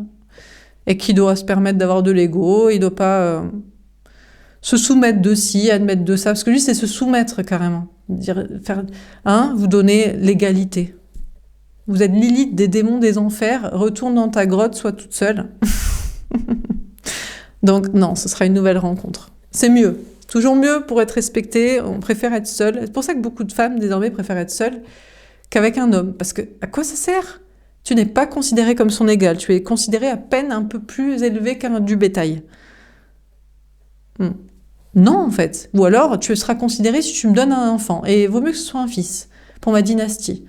Et qui doit se permettre d'avoir de l'ego, il doit pas se soumettre de ci, admettre de ça, parce que lui, c'est se soumettre carrément. Dire, faire, hein, vous donner l'égalité. Vous êtes Lilith des démons des enfers, retourne dans ta grotte, sois toute seule. Donc non, ce sera une nouvelle rencontre. C'est mieux. Toujours mieux pour être respecté, on préfère être seule. C'est pour ça que beaucoup de femmes, désormais, préfèrent être seules qu'avec un homme. Parce que, à quoi ça sert ? Tu n'es pas considéré comme son égal. Tu es considéré à peine un peu plus élevé qu'un du bétail. Non, en fait. Ou alors, tu seras considéré si tu me donnes un enfant. Et il vaut mieux que ce soit un fils, pour ma dynastie.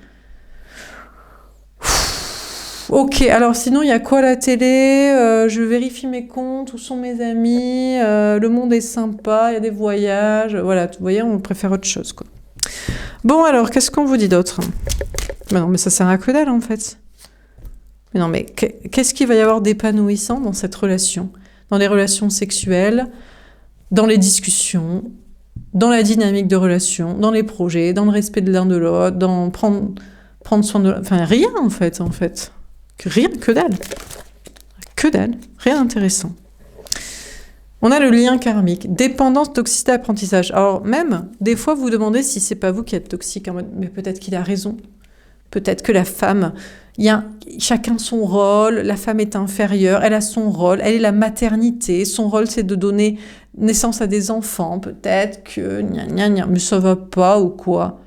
Ok, alors sinon, il y a quoi à la télé ? Je vérifie mes comptes, où sont mes amis, le monde est sympa, il y a des voyages. Voilà, vous voyez, on préfère autre chose, quoi. Bon, alors, qu'est-ce qu'on vous dit d'autre ? Mais non, mais ça sert à que dalle, en fait. Mais non, mais qu'est-ce qu'il va y avoir d'épanouissant dans cette relation ? Dans les relations sexuelles, dans les discussions, dans la dynamique de relation, dans les projets, dans le respect de l'un de l'autre, dans prendre soin de... Enfin, rien, en fait. Rien, que dalle. Que dalle. Rien d'intéressant. On a le lien karmique. Dépendance, toxicité, apprentissage. Alors, même, des fois, vous vous demandez si c'est pas vous qui êtes toxique. En mode, mais peut-être qu'il a raison. Peut-être que la femme... Il y a chacun son rôle, la femme est inférieure, elle a son rôle, elle est la maternité, son rôle c'est de donner naissance à des enfants, peut-être que mais ça va pas ou quoi.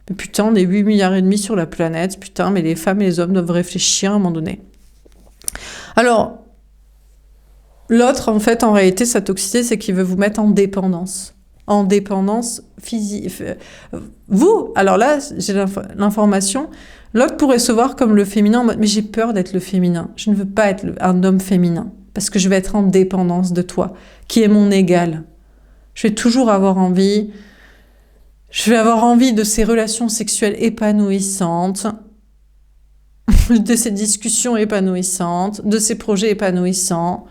Mais putain, on est 8 milliards et demi sur la planète, putain, mais les femmes et les hommes doivent réfléchir à un moment donné. Alors, l'autre, en fait, en réalité, sa toxicité, c'est qu'il veut vous mettre en dépendance. En dépendance physique. Vous, alors là, j'ai l'information... L'autre pourrait se voir comme le féminin en mode « mais j'ai peur d'être le féminin, je ne veux pas être un homme féminin, parce que je vais être en dépendance de toi, qui est mon égal. Je vais toujours avoir envie, de ces relations sexuelles épanouissantes, de ces discussions épanouissantes, de ces projets épanouissants,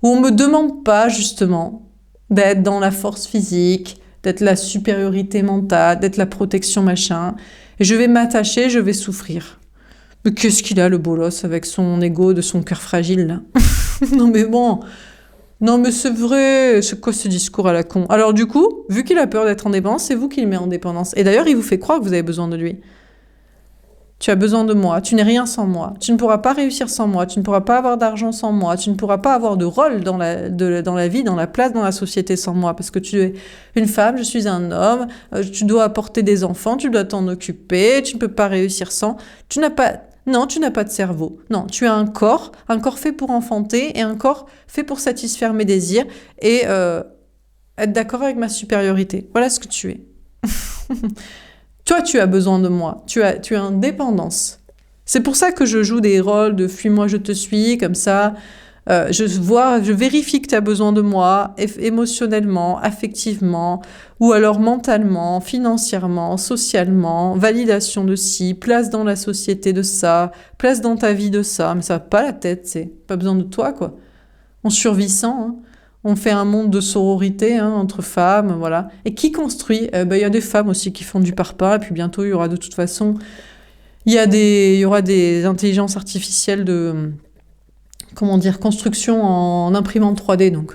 où on ne me demande pas justement d'être dans la force physique, d'être la supériorité mentale, d'être la protection machin. Et je vais m'attacher, je vais souffrir. Mais qu'est-ce qu'il a, le bolos, avec son ego de son cœur fragile, là ? Non mais bon, non mais c'est vrai, c'est quoi ce discours à la con ? Alors du coup, vu qu'il a peur d'être en dépendance, c'est vous qui le met en dépendance. Et d'ailleurs, il vous fait croire que vous avez besoin de lui. Tu as besoin de moi, tu n'es rien sans moi, tu ne pourras pas réussir sans moi, tu ne pourras pas avoir d'argent sans moi, tu ne pourras pas avoir de rôle dans la vie, dans la place, dans la société sans moi, parce que tu es une femme, je suis un homme, tu dois apporter des enfants, tu dois t'en occuper, tu ne peux pas réussir sans, tu n'as pas de cerveau, non, tu as un corps fait pour enfanter et un corps fait pour satisfaire mes désirs et être d'accord avec ma supériorité. Voilà ce que tu es. Toi, tu as besoin de moi. Tu es en dépendance. C'est pour ça que je joue des rôles de « fuis-moi, je te suis », comme ça. Je vérifie que tu as besoin de moi, émotionnellement, affectivement, ou alors mentalement, financièrement, socialement, validation de ci, place dans la société de ça, place dans ta vie de ça. Mais ça va pas la tête, c'est pas besoin de toi, quoi. On survit sans, hein. On fait un monde de sororité entre femmes, voilà. Et qui construit ? Il y a des femmes aussi qui font du parpaing, et puis bientôt, il y aura de toute façon... Il y aura des intelligences artificielles de... Comment dire ? Construction en imprimante 3D. Donc,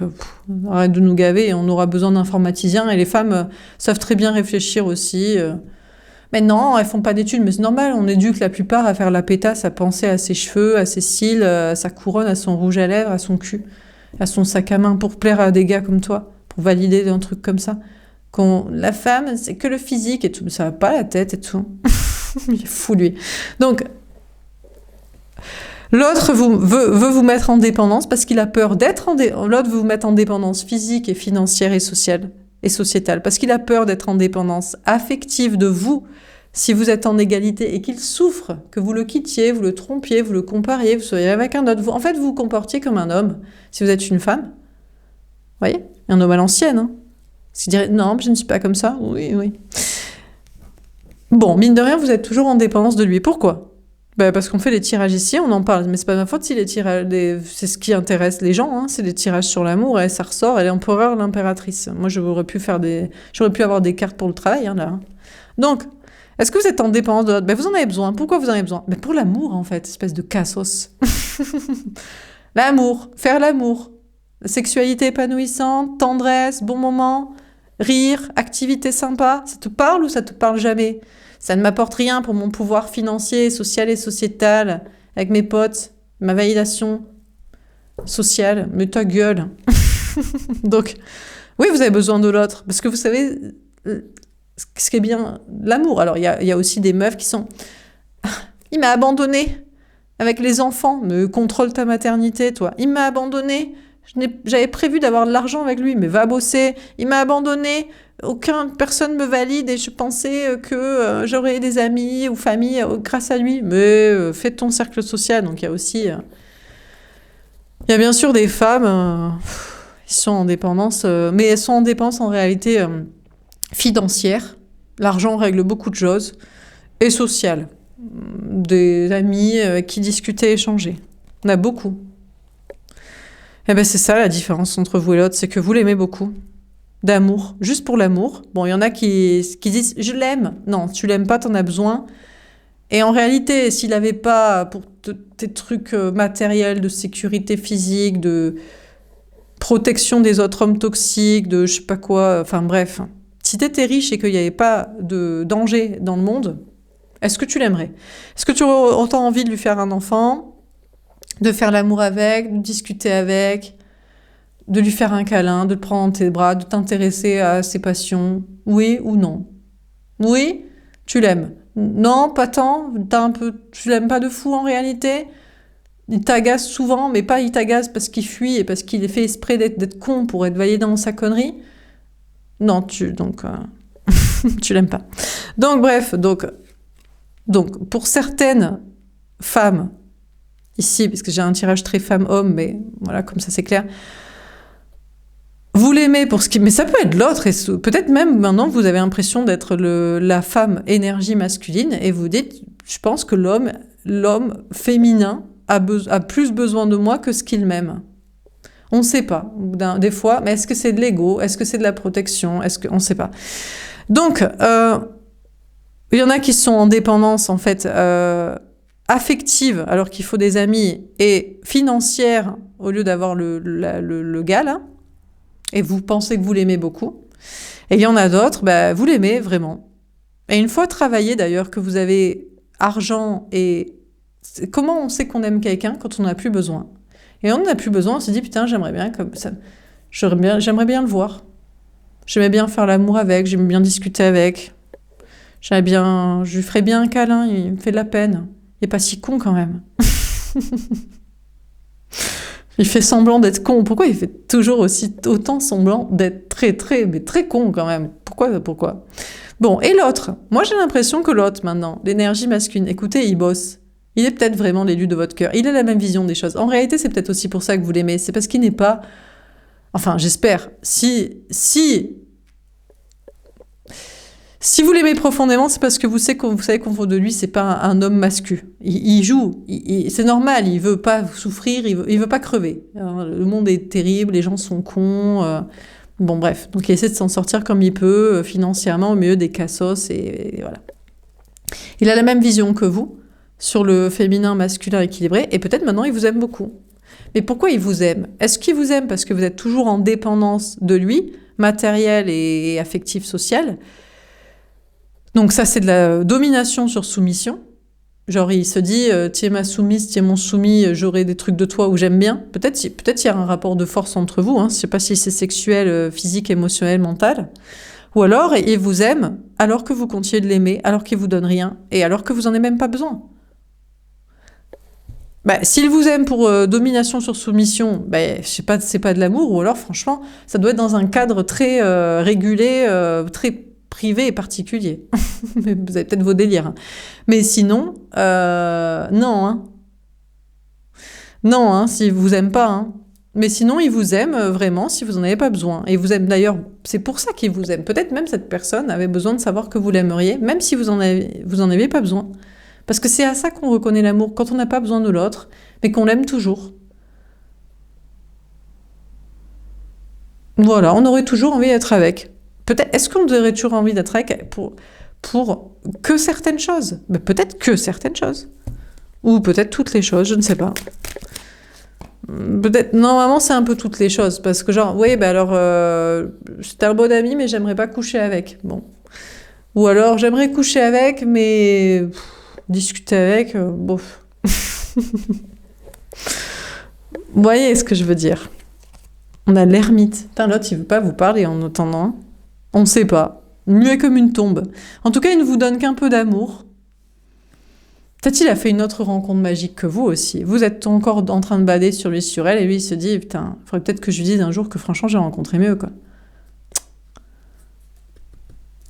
arrête de nous gaver, on aura besoin d'informaticiens. Et les femmes savent très bien réfléchir aussi. Mais non, elles font pas d'études, mais c'est normal. On éduque la plupart à faire la pétasse, à penser à ses cheveux, à ses cils, à sa couronne, à son rouge à lèvres, à son cul, à son sac à main pour plaire à des gars comme toi, pour valider un truc comme ça. La femme, c'est que le physique et tout, ça va pas la tête et tout. Il est fou, lui. Donc, l'autre veut vous mettre en dépendance parce qu'il a peur l'autre veut vous mettre en dépendance physique et financière et sociale et sociétale parce qu'il a peur d'être en dépendance affective de vous, si vous êtes en égalité et qu'il souffre, que vous le quittiez, vous le trompiez, vous le compariez, vous soyez avec un autre, en fait, vous vous comportiez comme un homme, si vous êtes une femme. Vous voyez? Un homme à l'ancienne, hein. Qui dirait, non, je ne suis pas comme ça. Oui, oui. Bon, mine de rien, vous êtes toujours en dépendance de lui. Pourquoi? Parce qu'on fait les tirages ici, on en parle, mais c'est pas ma faute si les tirages, c'est ce qui intéresse les gens, hein, c'est des tirages sur l'amour, et ça ressort, elle est empereur, l'impératrice. Moi, j'aurais pu avoir des cartes pour le travail, hein, là. Donc, est-ce que vous êtes en dépendance de l'autre? Vous en avez besoin. Pourquoi vous en avez besoin? Pour l'amour, en fait, espèce de cassos. L'amour, faire l'amour. Sexualité épanouissante, tendresse, bon moment, rire, activité sympa. Ça te parle ou ça te parle jamais? Ça ne m'apporte rien pour mon pouvoir financier, social et sociétal, avec mes potes, ma validation sociale. Mais ta gueule. Donc, oui, vous avez besoin de l'autre. Parce que vous savez, ce qui est bien, l'amour. Alors, il y a aussi des meufs qui sont... Il m'a abandonnée avec les enfants. Me contrôle ta maternité, toi. Il m'a abandonnée. J'avais prévu d'avoir de l'argent avec lui, mais va bosser. Il m'a abandonnée. Personne me valide et je pensais que j'aurais des amis ou famille grâce à lui. Mais fais ton cercle social. Donc il y a aussi... il y a bien sûr des femmes qui sont en dépendance, mais elles sont en dépendance en réalité financière. L'argent règle beaucoup de choses. Et sociale. Des amis qui discutaient, échangeaient. On a beaucoup. Et c'est ça la différence entre vous et l'autre, c'est que vous l'aimez beaucoup. D'amour, juste pour l'amour. Bon, il y en a qui disent « je l'aime ». Non, tu l'aimes pas, t'en as besoin. Et en réalité, s'il n'avait pas pour tes trucs matériels, de sécurité physique, de protection des autres hommes toxiques, de je sais pas quoi, enfin bref. Si t'étais riche et qu'il n'y avait pas de danger dans le monde, est-ce que tu l'aimerais? Est-ce que tu aurais autant envie de lui faire un enfant, de faire l'amour avec, de discuter avec, de lui faire un câlin, de le prendre dans tes bras, de t'intéresser à ses passions? Oui ou non? Oui, tu l'aimes. Non, pas tant. Tu l'aimes pas de fou en réalité. Il t'agace souvent, mais pas il t'agace parce qu'il fuit et parce qu'il est fait exprès d'être con pour être validé dans sa connerie. Non, tu l'aimes pas. Donc bref, donc pour certaines femmes ici, parce que j'ai un tirage très femme-homme, mais voilà, comme ça c'est clair. Vous l'aimez pour ce qui... Mais ça peut être l'autre, et peut-être même maintenant vous avez l'impression d'être la femme énergie masculine, et vous dites, je pense que l'homme féminin a plus besoin de moi que ce qu'il m'aime. On ne sait pas, des fois, mais est-ce que c'est de l'ego? Est-ce que c'est de la protection? On ne sait pas. Donc, il y en a qui sont en dépendance, en fait, affective, alors qu'il faut des amis, et financière, au lieu d'avoir le gars, là. Et vous pensez que vous l'aimez beaucoup. Et il y en a d'autres, vous l'aimez vraiment. Et une fois travaillé d'ailleurs, que vous avez argent et... Comment on sait qu'on aime quelqu'un quand on n'a plus besoin? Et on n'a plus besoin, on se dit, putain, j'aimerais bien le voir. J'aimais bien faire l'amour avec, j'aimais bien discuter avec. Je lui ferais bien un câlin, il me fait de la peine. Il n'est pas si con quand même. Il fait semblant d'être con. Pourquoi il fait toujours autant semblant d'être mais très con quand même? Pourquoi? Bon, et l'autre? Moi, j'ai l'impression que l'autre, maintenant, l'énergie masculine, écoutez, il bosse. Il est peut-être vraiment l'élu de votre cœur. Il a la même vision des choses. En réalité, c'est peut-être aussi pour ça que vous l'aimez. C'est parce qu'il n'est pas... Enfin, j'espère. Si vous l'aimez profondément, c'est parce que vous savez qu'au fond de lui, c'est pas un homme masculin. Il joue, c'est normal, il veut pas souffrir, il veut pas crever. Alors, le monde est terrible, les gens sont cons. Bon, bref, donc il essaie de s'en sortir comme il peut, financièrement, au milieu des cassos, et voilà. Il a la même vision que vous, sur le féminin masculin équilibré, et peut-être maintenant il vous aime beaucoup. Mais pourquoi il vous aime? Est-ce qu'il vous aime parce que vous êtes toujours en dépendance de lui, matérielle et affective sociale? Donc ça, c'est de la domination sur soumission. Genre, il se dit, tu es ma soumise, tu es mon soumis, j'aurai des trucs de toi où j'aime bien. Peut-être il y a un rapport de force entre vous. Je ne sais pas si c'est sexuel, physique, émotionnel, mental. Ou alors, il vous aime alors que vous continuez de l'aimer, alors qu'il vous donne rien, et alors que vous en avez même pas besoin. S'il vous aime pour domination sur soumission, je sais pas, c'est pas de l'amour, ou alors, franchement, ça doit être dans un cadre très régulé, très privé et particulier. Mais vous avez peut-être vos délires. Hein. Mais sinon, non. Hein. Non, hein, s'il vous aime pas. Hein. Mais sinon, il vous aime vraiment si vous en avez pas besoin. Et il vous aime d'ailleurs, c'est pour ça qu'il vous aime. Peut-être même cette personne avait besoin de savoir que vous l'aimeriez, même si vous en aviez pas besoin. Parce que c'est à ça qu'on reconnaît l'amour, quand on n'a pas besoin de l'autre, mais qu'on l'aime toujours. Voilà, on aurait toujours envie d'être avec. Peut-être, est-ce qu'on aurait toujours envie d'être avec pour que certaines choses? Mais peut-être que certaines choses. Ou peut-être toutes les choses, je ne sais pas. Peut-être, normalement, c'est un peu toutes les choses. Parce que genre, oui, bah alors, c'est un bon ami, mais j'aimerais pas coucher avec. Bon. Ou alors, j'aimerais coucher avec, mais discuter avec, bof. Vous voyez ce que je veux dire? On a l'ermite. Putain, l'autre, il veut pas vous parler en attendant. On ne sait pas. Muet comme une tombe. En tout cas, il ne vous donne qu'un peu d'amour. Peut-être il a fait une autre rencontre magique que vous aussi. Vous êtes encore en train de bader sur lui, sur elle, et lui, il se dit, putain, il faudrait peut-être que je lui dise un jour que franchement, j'ai rencontré mieux, quoi.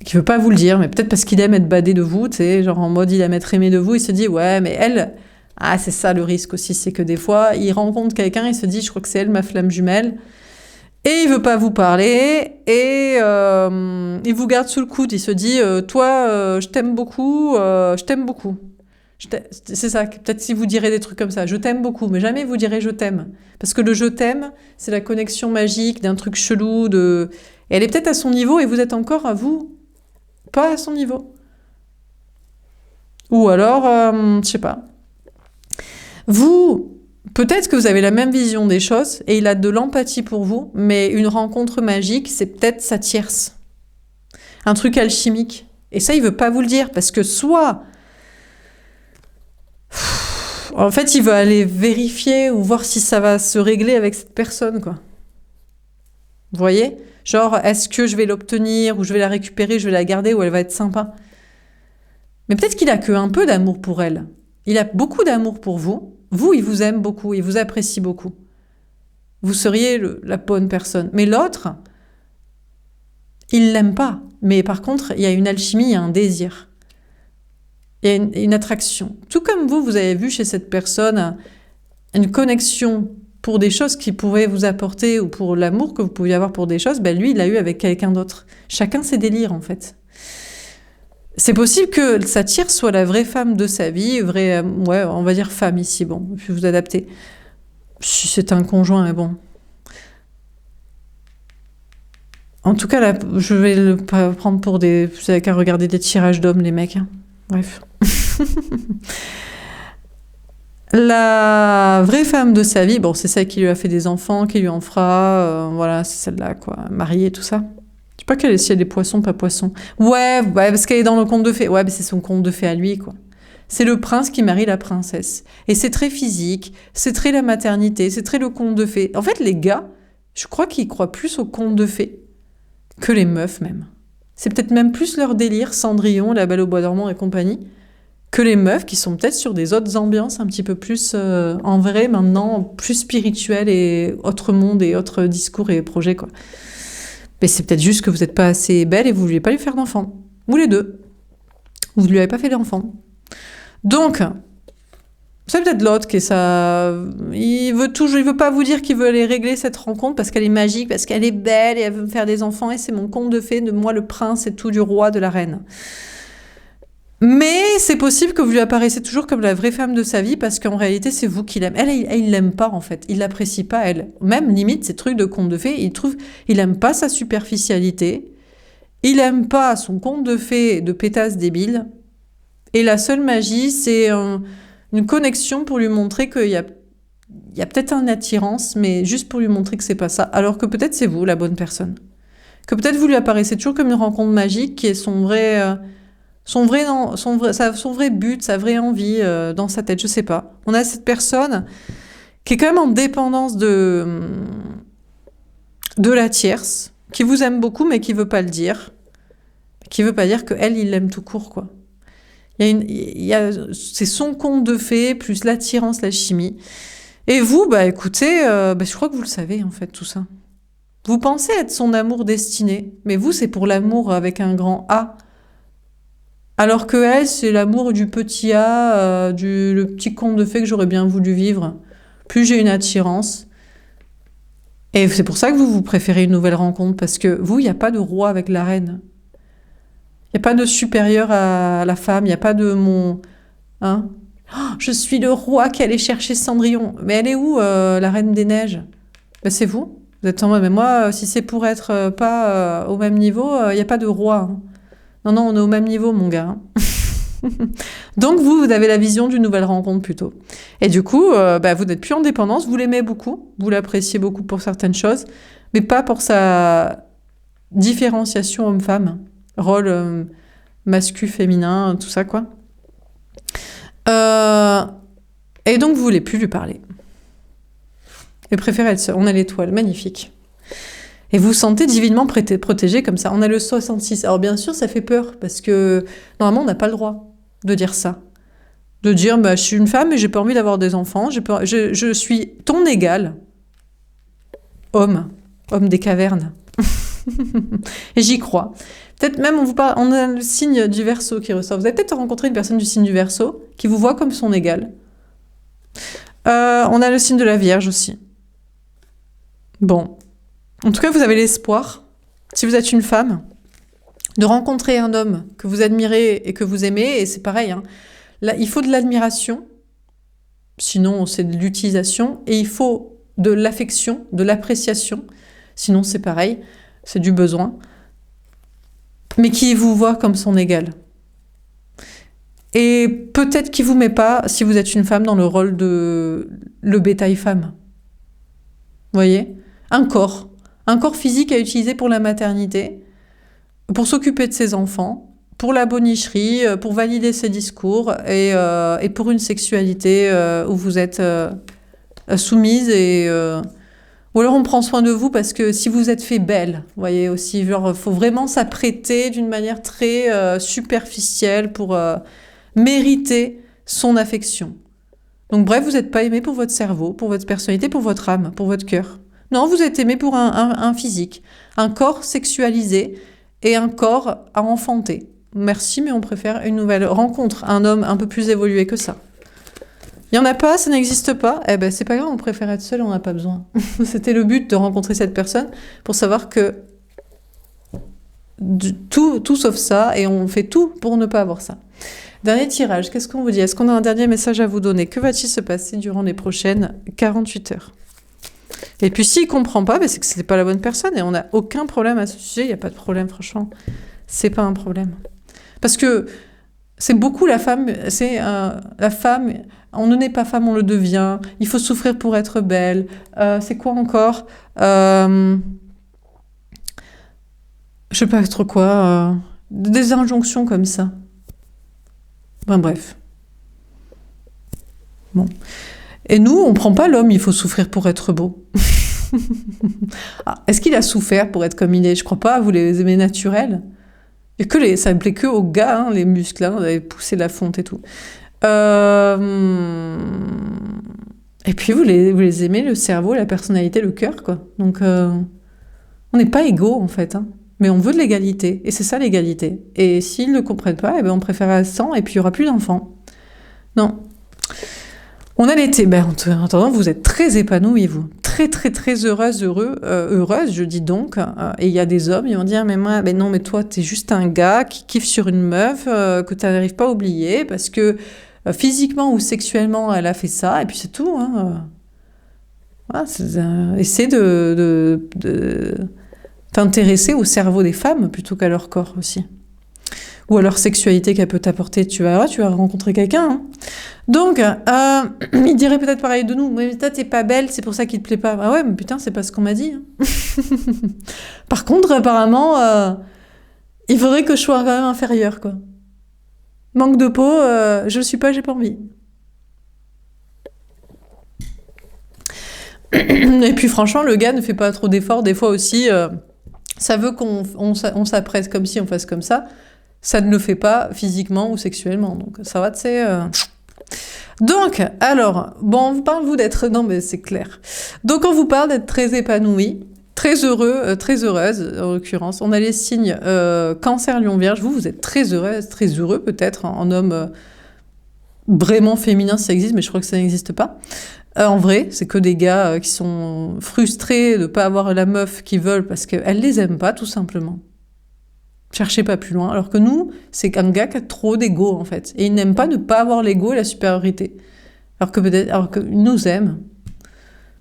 Qui veut pas vous le dire, mais peut-être parce qu'il aime être badé de vous, tu sais, genre en mode il aime être aimé de vous, il se dit, ouais, mais elle... Ah, c'est ça le risque aussi, c'est que des fois, il rencontre quelqu'un, il se dit, je crois que c'est elle, ma flamme jumelle. Et il veut pas vous parler, et il vous garde sous le coude. Il se dit, toi, je t'aime beaucoup, je t'aime beaucoup. C'est ça, peut-être si vous direz des trucs comme ça, je t'aime beaucoup, mais jamais vous direz je t'aime. Parce que le je t'aime, c'est la connexion magique d'un truc chelou, et elle est peut-être à son niveau, et vous êtes encore à vous, pas à son niveau. Ou alors, je sais pas. Vous... Peut-être que vous avez la même vision des choses et il a de l'empathie pour vous, mais une rencontre magique, c'est peut-être sa tierce. Un truc alchimique. Et ça, il veut pas vous le dire parce que soit... En fait, il veut aller vérifier ou voir si ça va se régler avec cette personne, quoi. Vous voyez? Genre, est-ce que je vais l'obtenir ou je vais la récupérer, je vais la garder ou elle va être sympa? Mais peut-être qu'il a que un peu d'amour pour elle. Il a beaucoup d'amour pour vous. Vous, il vous aime beaucoup, il vous apprécie beaucoup. Vous seriez la bonne personne. Mais l'autre, il l'aime pas. Mais par contre, il y a une alchimie, il y a un désir. Il y a une attraction. Tout comme vous avez vu chez cette personne une connexion pour des choses qui pourraient vous apporter ou pour l'amour que vous pouviez avoir pour des choses, ben lui, il l'a eu avec quelqu'un d'autre. Chacun ses délires, en fait. C'est possible que sa tierce soit la vraie femme de sa vie, ouais, on va dire femme ici, bon, puis vous adaptez. Si c'est un conjoint, mais bon. En tout cas, là, je vais le prendre pour des... Vous n'avez qu'à regarder des tirages d'hommes, les mecs. Hein. Bref. La vraie femme de sa vie, bon, c'est celle qui lui a fait des enfants, qui lui en fera, voilà, c'est celle-là, quoi, mariée, tout ça. Je sais pas quelle est, si elle est poisson, pas poisson. Ouais, parce qu'elle est dans le conte de fées. Ouais, mais c'est son conte de fées à lui, quoi. C'est le prince qui marie la princesse. Et c'est très physique, c'est très la maternité, c'est très le conte de fées. En fait, les gars, je crois qu'ils croient plus au conte de fées que les meufs, même. C'est peut-être même plus leur délire, Cendrillon, La Belle au Bois dormant et compagnie, que les meufs qui sont peut-être sur des autres ambiances un petit peu plus en vrai maintenant, plus spirituelles et autres mondes et autres discours et projets, quoi. Mais c'est peut-être juste que vous n'êtes pas assez belle et vous ne vouliez pas lui faire d'enfant. Ou les deux. Vous ne lui avez pas fait d'enfant. Donc, c'est peut-être l'autre qui est ça. Il veut pas vous dire qu'il veut aller régler cette rencontre parce qu'elle est magique, parce qu'elle est belle et elle veut me faire des enfants et c'est mon conte de fées de moi le prince et tout du roi, de la reine. Mais c'est possible que vous lui apparaissez toujours comme la vraie femme de sa vie parce qu'en réalité, c'est vous qui l'aime. Elle, il l'aime pas, en fait. Il l'apprécie pas, elle. Même, limite, ces trucs de conte de fées, il aime pas sa superficialité. Il aime pas son conte de fées de pétasse débile. Et la seule magie, c'est une connexion pour lui montrer qu'il y a peut-être une attirance, mais juste pour lui montrer que c'est pas ça. Alors que peut-être c'est vous, la bonne personne. Que peut-être vous lui apparaissez toujours comme une rencontre magique qui est son vrai but, sa vraie envie dans sa tête, je sais pas. On a cette personne qui est quand même en dépendance de la tierce, qui vous aime beaucoup mais qui veut pas le dire, qui veut pas dire qu'elle, il l'aime tout court, quoi. C'est son conte de fées, plus l'attirance, la chimie. Et vous, bah écoutez, je crois que vous le savez, en fait, tout ça. Vous pensez être son amour destiné, mais vous, c'est pour l'amour avec un grand A. Alors que elle, c'est l'amour du petit A, le petit conte de fées que j'aurais bien voulu vivre. Plus j'ai une attirance. Et c'est pour ça que vous préférez une nouvelle rencontre, parce que vous, il n'y a pas de roi avec la reine. Il n'y a pas de supérieur à la femme, il n'y a pas de mon... Hein. Oh, je suis le roi qui allait chercher Cendrillon. Mais elle est où, la reine des neiges? Ben, c'est vous. Vous êtes en mode, mais moi, si c'est pour être pas au même niveau, il n'y a pas de roi. Hein. Non, non, on est au même niveau, mon gars. Donc vous avez la vision d'une nouvelle rencontre plutôt. Et du coup, vous n'êtes plus en dépendance, vous l'aimez beaucoup, vous l'appréciez beaucoup pour certaines choses, mais pas pour sa différenciation homme-femme, rôle masculin, féminin, tout ça quoi. Et donc vous voulez plus lui parler. Et préférez être seul. On a l'étoile, magnifique. Et vous vous sentez divinement protégé comme ça. On a le 66. Alors bien sûr, ça fait peur, parce que normalement, on n'a pas le droit de dire ça. De dire, je suis une femme et j'ai pas envie d'avoir des enfants, je suis ton égal. Homme des cavernes. Et j'y crois. Peut-être même, on a le signe du Verseau qui ressort. Vous avez peut-être rencontré une personne du signe du Verseau qui vous voit comme son égal. On a le signe de la Vierge aussi. Bon. En tout cas, vous avez l'espoir, si vous êtes une femme, de rencontrer un homme que vous admirez et que vous aimez, et c'est pareil, hein. Là, il faut de l'admiration, sinon c'est de l'utilisation, et il faut de l'affection, de l'appréciation, sinon c'est pareil, c'est du besoin, mais qui vous voit comme son égal. Et peut-être qu'il ne vous met pas, si vous êtes une femme, dans le rôle de le bétail femme. Vous voyez ? Un corps physique à utiliser pour la maternité, pour s'occuper de ses enfants, pour la bonicherie, pour valider ses discours, et pour une sexualité où vous êtes soumise, ou alors on prend soin de vous parce que si vous êtes fait belle, vous voyez aussi, genre, faut vraiment s'apprêter d'une manière très superficielle pour mériter son affection. Donc bref, vous n'êtes pas aimé pour votre cerveau, pour votre personnalité, pour votre âme, pour votre cœur. Non, vous êtes aimé pour un physique, un corps sexualisé et un corps à enfanter. Merci, mais on préfère une nouvelle rencontre, un homme un peu plus évolué que ça. Il n'y en a pas, ça n'existe pas, eh ben c'est pas grave, on préfère être seul, on n'a pas besoin. C'était le but de rencontrer cette personne, pour savoir que tout sauf ça, et on fait tout pour ne pas avoir ça. Dernier tirage, qu'est-ce qu'on vous dit? Est-ce qu'on a un dernier message à vous donner? Que va-t-il se passer durant les prochaines 48 heures? Et puis s'il ne comprend pas, c'est que ce n'est pas la bonne personne, et on n'a aucun problème à ce sujet, il n'y a pas de problème, franchement. C'est pas un problème. Parce que c'est beaucoup la femme, la femme, on ne naît pas femme, on le devient, il faut souffrir pour être belle, c'est quoi encore je sais pas trop quoi, des injonctions comme ça. Bref. Bon. Et nous, on prend pas l'homme, il faut souffrir pour être beau. Est-ce qu'il a souffert pour être comme il est? Je crois pas, vous les aimez naturels. Et ça ne plaît que aux gars, hein, les muscles, hein, vous avez poussé la fonte et tout. Et puis vous les aimez, le cerveau, la personnalité, le cœur, quoi. Donc on n'est pas égaux, en fait, hein. Mais on veut de l'égalité, et c'est ça l'égalité. Et s'ils ne comprennent pas, on préfère à 100, et puis il n'y aura plus d'enfants. Non. On a l'été, en attendant, vous êtes très épanouis, vous. Très, très, très heureuse, je dis donc. Et il y a des hommes, ils vont dire, mais non, mais toi, t'es juste un gars qui kiffe sur une meuf que tu n'arrives pas à oublier, parce que physiquement ou sexuellement, elle a fait ça, et puis c'est tout. Hein. Voilà, essaie de t'intéresser au cerveau des femmes plutôt qu'à leur corps aussi. Ou à leur sexualité qu'elle peut t'apporter. Tu vas rencontrer quelqu'un. Hein. Donc, il dirait peut-être pareil de nous. Mais toi, t'es pas belle, c'est pour ça qu'il te plaît pas. Ah ouais, mais putain, c'est pas ce qu'on m'a dit. Hein. Par contre, apparemment, il faudrait que je sois quand même inférieure, quoi. Manque de peau, je le suis pas, j'ai pas envie. Et puis franchement, le gars ne fait pas trop d'efforts. Des fois aussi, ça veut qu'on s'apprête comme si on fasse comme ça. Ça ne le fait pas physiquement ou sexuellement. Donc ça va, tu sais... Donc, alors, on vous parle, vous, d'être... Non, mais c'est clair. Donc, on vous parle d'être très épanoui, Très heureux, très heureuse, en l'occurrence. On a les signes Cancer, Lion, Vierge. Vous êtes très heureuse, très heureux peut-être, en homme vraiment féminin, ça existe, mais je crois que ça n'existe pas. En vrai, c'est que des gars qui sont frustrés de ne pas avoir la meuf qu'ils veulent parce qu'elle les aime pas, tout simplement. Cherchez pas plus loin. Alors que nous, c'est un gars qui a trop d'ego, en fait. Et il n'aime pas ne pas avoir l'ego et la supériorité. Alors qu'il nous aime.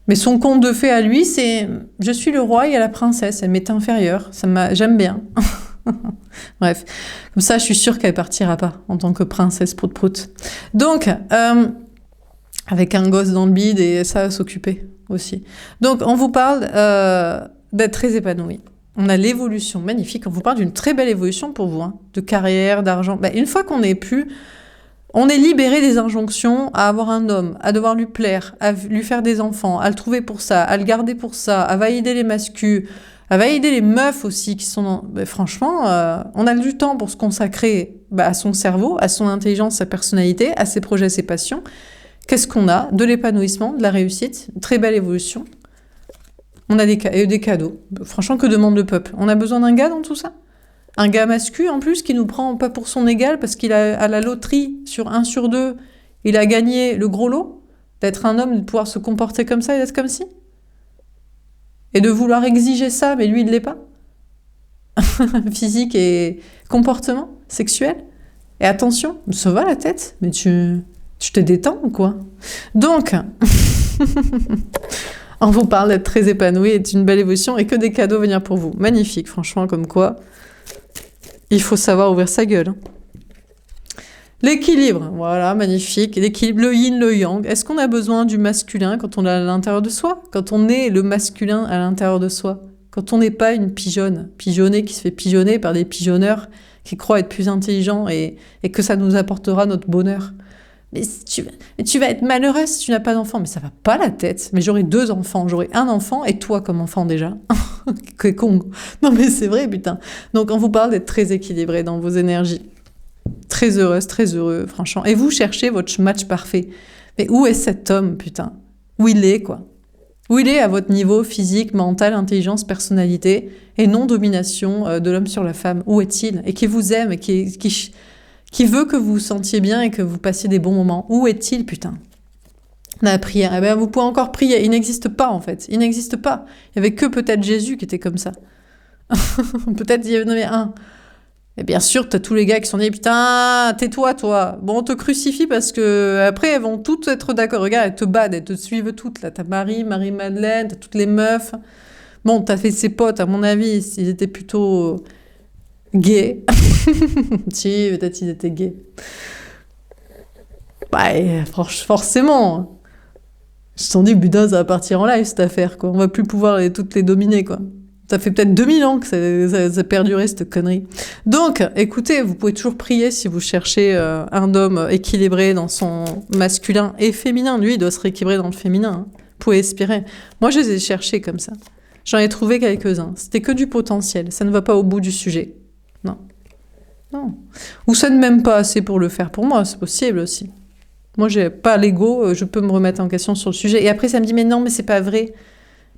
Mais son conte de fées à lui, c'est « Je suis le roi et la princesse, elle m'est inférieure. J'aime bien. » Bref, comme ça, je suis sûre qu'elle partira pas en tant que princesse prout-prout. Donc, avec un gosse dans le bide et ça va s'occuper aussi. Donc, on vous parle d'être très épanoui. On a l'évolution magnifique. On vous parle d'une très belle évolution pour vous, hein, de carrière, d'argent. Ben, une fois qu'on n'est plus... On est libéré des injonctions à avoir un homme, à devoir lui plaire, à lui faire des enfants, à le trouver pour ça, à le garder pour ça, à valider les mascus, à valider les meufs aussi qui sont... Ben, franchement, on a du temps pour se consacrer à son cerveau, à son intelligence, sa personnalité, à ses projets, ses passions. Qu'est-ce qu'on a? De l'épanouissement, de la réussite, une très belle évolution. On a des cadeaux. Franchement, que demande le peuple? On a besoin d'un gars dans tout ça? Un gars mascu, en plus, qui nous prend pas pour son égal parce qu'il a, à la loterie, sur 1 sur 2, il a gagné le gros lot? D'être un homme, de pouvoir se comporter comme ça et d'être comme ci? Et de vouloir exiger ça, mais lui, il l'est pas? Physique et comportement sexuel? Et attention, ça va la tête? Mais tu te détends ou quoi? Donc, on vous parle d'être très épanoui et d'une belle évolution et que des cadeaux venir pour vous. Magnifique, franchement, comme quoi... Il faut savoir ouvrir sa gueule. L'équilibre, voilà, magnifique. L'équilibre, le yin, le yang. Est-ce qu'on a besoin du masculin quand on est à l'intérieur de soi? Quand on est le masculin à l'intérieur de soi? Quand on n'est pas une pigeonnée qui se fait pigeonner par des pigeonneurs qui croient être plus intelligents et que ça nous apportera notre bonheur? Mais tu vas être malheureuse si tu n'as pas d'enfant. Mais ça va pas la tête. Mais j'aurai 2 enfants. J'aurai un enfant et toi comme enfant déjà. Que con. Non mais c'est vrai, putain. Donc on vous parle d'être très équilibré dans vos énergies. Très heureuse, très heureux, franchement. Et vous cherchez votre match parfait. Mais où est cet homme, putain? Où il est, quoi? Où il est à votre niveau physique, mental, intelligence, personnalité et non-domination de l'homme sur la femme? Où est-il? Et qui vous aime et qui veut que vous vous sentiez bien et que vous passiez des bons moments. Où est-il, putain? La prière, eh bien, vous pouvez encore prier. Il n'existe pas, en fait. Il n'existe pas. Il n'y avait que peut-être Jésus qui était comme ça. Peut-être il y en avait un. Et bien sûr, t'as tous les gars qui sont dit, putain, tais-toi, toi. Bon, on te crucifie parce que après, elles vont toutes être d'accord. Regarde, elles te badent, elles te suivent toutes, là. T'as Marie-Madeleine, t'as toutes les meufs. Bon, t'as fait ses potes, à mon avis, ils étaient plutôt gays. Si, peut-être ils étaient gays. Bah, forcément. Ils se sont dit, putain, ça va partir en live, cette affaire, quoi. On va plus pouvoir toutes les dominer, quoi. Ça fait peut-être 2000 ans que ça perdurait, cette connerie. Donc, écoutez, vous pouvez toujours prier si vous cherchez un homme équilibré dans son masculin et féminin. Lui, il doit se rééquilibrer dans le féminin. Hein. Vous pouvez espérer. Moi, je les ai cherchés comme ça. J'en ai trouvé quelques-uns. C'était que du potentiel. Ça ne va pas au bout du sujet. Non. Non. Ou ça ne m'aime pas assez pour le faire pour moi. C'est possible aussi. Moi, j'ai pas l'ego, je peux me remettre en question sur le sujet. Et après, ça me dit, mais non, mais c'est pas vrai.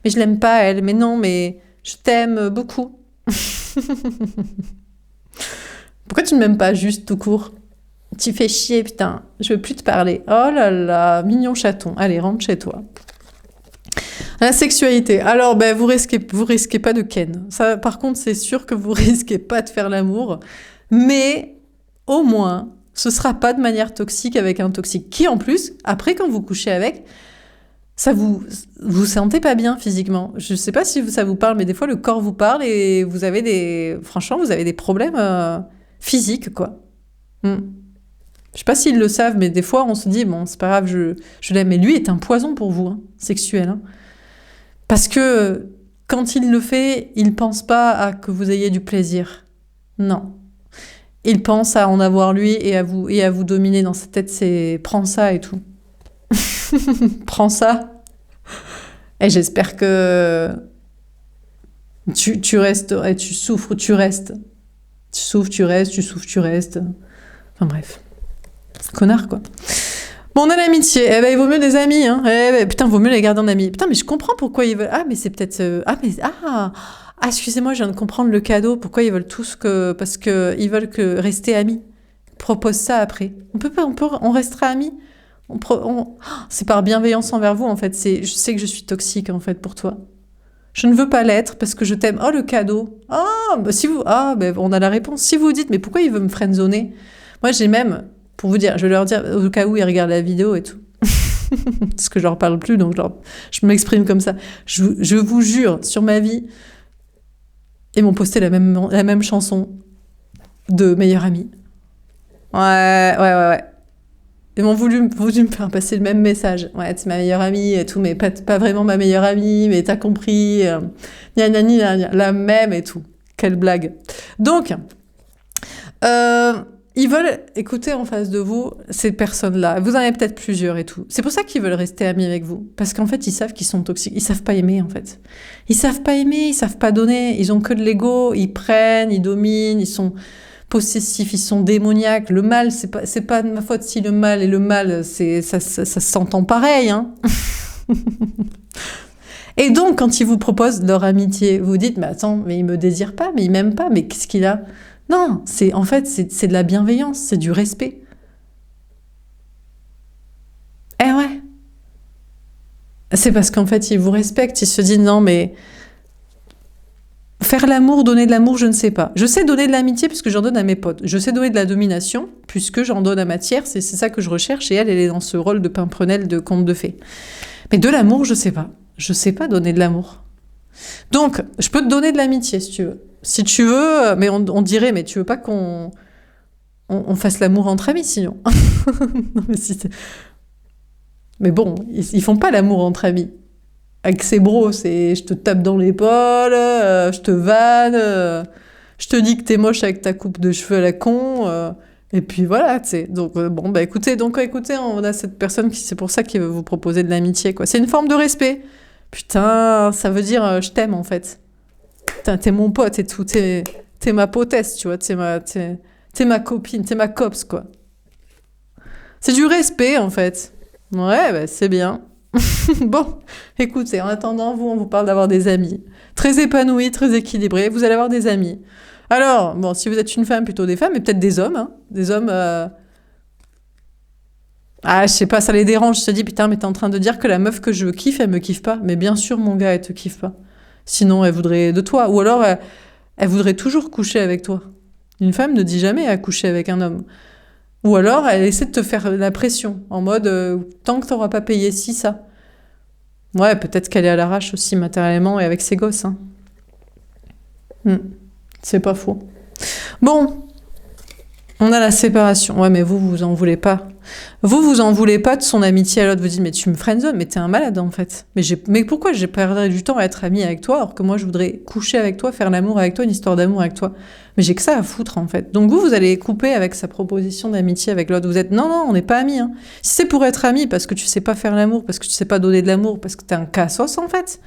Mais je l'aime pas, elle. Mais non, mais je t'aime beaucoup. Pourquoi tu ne m'aimes pas juste tout court? Tu fais chier, putain. Je veux plus te parler. Oh là là, mignon chaton. Allez, rentre chez toi. La sexualité. Alors, ben, vous risquez pas de ken. Ça, par contre, c'est sûr que vous risquez pas de faire l'amour. Mais, au moins... ce sera pas de manière toxique avec un toxique qui, en plus, après, quand vous couchez avec, ça vous sentez pas bien physiquement. Je sais pas si ça vous parle, mais des fois, le corps vous parle et vous avez des problèmes physiques, quoi. Je sais pas s'ils le savent, mais des fois, on se dit, bon, c'est pas grave, je l'aime. Mais lui est un poison pour vous, hein, sexuel. Hein. Parce que quand il le fait, il pense pas à que vous ayez du plaisir. Non. Il pense à en avoir lui et à vous dominer dans sa tête, c'est prends ça et tout. Prends ça. Et j'espère que tu restes, et tu souffres, tu restes. Tu souffres, tu restes, tu souffres, tu restes. Enfin bref. Connard, quoi. Bon, on a l'amitié. Eh ben, il vaut mieux des amis, hein. Eh ben, putain, vaut mieux les garder en amis. Putain, mais je comprends pourquoi ils veulent. Ah, mais c'est peut-être. Excusez-moi, je viens de comprendre le cadeau. Pourquoi ils veulent tous que. Parce que ils veulent que rester amis. Ils proposent ça après. On peut pas, on restera amis. C'est par bienveillance envers vous, en fait. Je sais que je suis toxique, en fait, pour toi. Je ne veux pas l'être parce que je t'aime. Oh, le cadeau. On a la réponse. Si vous dites, mais pourquoi il veut me friendzoner? Moi, j'ai même, pour vous dire, je vais leur dire, au cas où ils regardent la vidéo et tout. Parce que je leur parle plus, donc je m'exprime comme ça. Je vous jure, sur ma vie, ils m'ont posté la même chanson de meilleure amie. Ouais. Ils m'ont voulu me faire passer le même message. Ouais, c'est ma meilleure amie et tout, mais pas vraiment ma meilleure amie, mais t'as compris. La même et tout. Quelle blague. Donc, ils veulent écouter en face de vous ces personnes-là. Vous en avez peut-être plusieurs et tout. C'est pour ça qu'ils veulent rester amis avec vous. Parce qu'en fait, ils savent qu'ils sont toxiques. Ils savent pas aimer, en fait. Ils savent pas aimer, ils savent pas donner. Ils ont que de l'ego. Ils prennent, ils dominent, ils sont possessifs, ils sont démoniaques. Le mal, c'est pas de ma faute si le mal et le mal, ça s'entend pareil, hein. Et donc, quand ils vous proposent leur amitié, vous dites, mais attends, mais il me désire pas, mais il m'aime pas, mais qu'est-ce qu'il a? Non, c'est de la bienveillance, c'est du respect. Eh ouais. C'est parce qu'en fait, ils vous respectent, ils se disent, non, mais faire l'amour, donner de l'amour, je ne sais pas. Je sais donner de l'amitié puisque j'en donne à mes potes. Je sais donner de la domination puisque j'en donne à ma tierce, c'est ça que je recherche, et elle est dans ce rôle de pimprenelle de conte de fées. Mais de l'amour, je sais pas. Je sais pas donner de l'amour. Donc, je peux te donner de l'amitié si tu veux. Si tu veux, mais on dirait, mais tu veux pas qu'on fasse l'amour entre amis sinon. Non, mais bon, ils font pas l'amour entre amis. Avec ses bros, c'est je te tape dans l'épaule, je te vanne, je te dis que t'es moche avec ta coupe de cheveux à la con, et puis voilà, tu sais. Donc écoutez, on a cette personne c'est pour ça qu'il veut vous proposer de l'amitié, quoi. C'est une forme de respect. Putain, ça veut dire je t'aime en fait. Putain, t'es mon pote et tout, t'es ma potesse, tu vois, t'es ma copine, t'es ma copse, quoi. C'est du respect en fait. Ouais, bah, c'est bien. Bon, écoutez, en attendant, on vous parle d'avoir des amis. Très épanouis, très équilibrés, vous allez avoir des amis. Alors, bon, si vous êtes une femme, plutôt des femmes, mais peut-être des hommes, hein. Des hommes... Ah, je sais pas, ça les dérange. Je te dis, putain, mais t'es en train de dire que la meuf que je kiffe, elle me kiffe pas. Mais bien sûr, mon gars, elle te kiffe pas. Sinon, elle voudrait de toi. Ou alors, elle voudrait toujours coucher avec toi. Une femme ne dit jamais à coucher avec un homme. Ou alors, elle essaie de te faire la pression, en mode, tant que t'auras pas payé ci, ça. Ouais, peut-être qu'elle est à l'arrache aussi, matériellement, et avec ses gosses, hein. C'est pas faux. Bon, on a la séparation. Ouais, mais vous en voulez pas. Vous en voulez pas de son amitié à l'autre. Vous dites, mais tu me friendzone, mais t'es un malade, en fait. Mais pourquoi j'ai perdu du temps à être amie avec toi, alors que moi, je voudrais coucher avec toi, faire l'amour avec toi, une histoire d'amour avec toi. Mais j'ai que ça à foutre, en fait. Donc vous allez couper avec sa proposition d'amitié avec l'autre. Vous êtes, non, on n'est pas amis, hein. Si c'est pour être amis, parce que tu sais pas faire l'amour, parce que tu sais pas donner de l'amour, parce que t'es un cassos, en fait,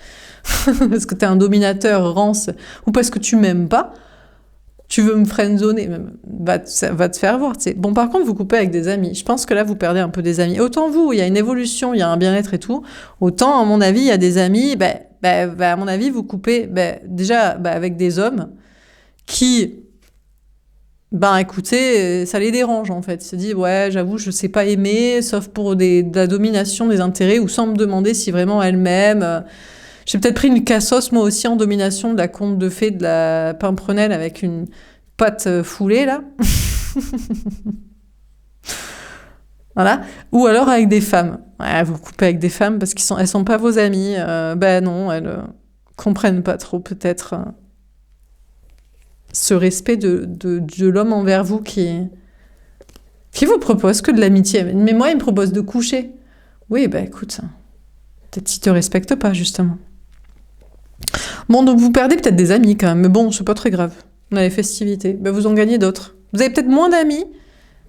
parce que t'es un dominateur rance, ou parce que tu m'aimes pas, tu veux me friendzoner, va te faire voir, tu sais. Bon, par contre, vous coupez avec des amis. Je pense que là, vous perdez un peu des amis. Autant vous, il y a une évolution, il y a un bien-être et tout. Autant, à mon avis, il y a des amis, à mon avis, vous coupez, déjà, avec des hommes qui, écoutez, ça les dérange, en fait. Ils se disent, ouais, j'avoue, je sais pas aimer, sauf pour de la domination, des intérêts, ou sans me demander si vraiment elle m'aime. J'ai peut-être pris une cassos, moi aussi, en domination de la conte de fées de la pimprenelle avec une pâte foulée, là. Voilà. Ou alors avec des femmes. Ouais, vous coupez avec des femmes parce elles sont pas vos amies. Non, elles comprennent pas trop, peut-être, ce respect de l'homme envers vous qui vous propose que de l'amitié. Mais moi, il me propose de coucher. Oui, écoute, peut-être qu'il te respecte pas, justement. Bon, donc vous perdez peut-être des amis quand même, mais bon, c'est pas très grave. On a les festivités, vous en gagnez d'autres. Vous avez peut-être moins d'amis,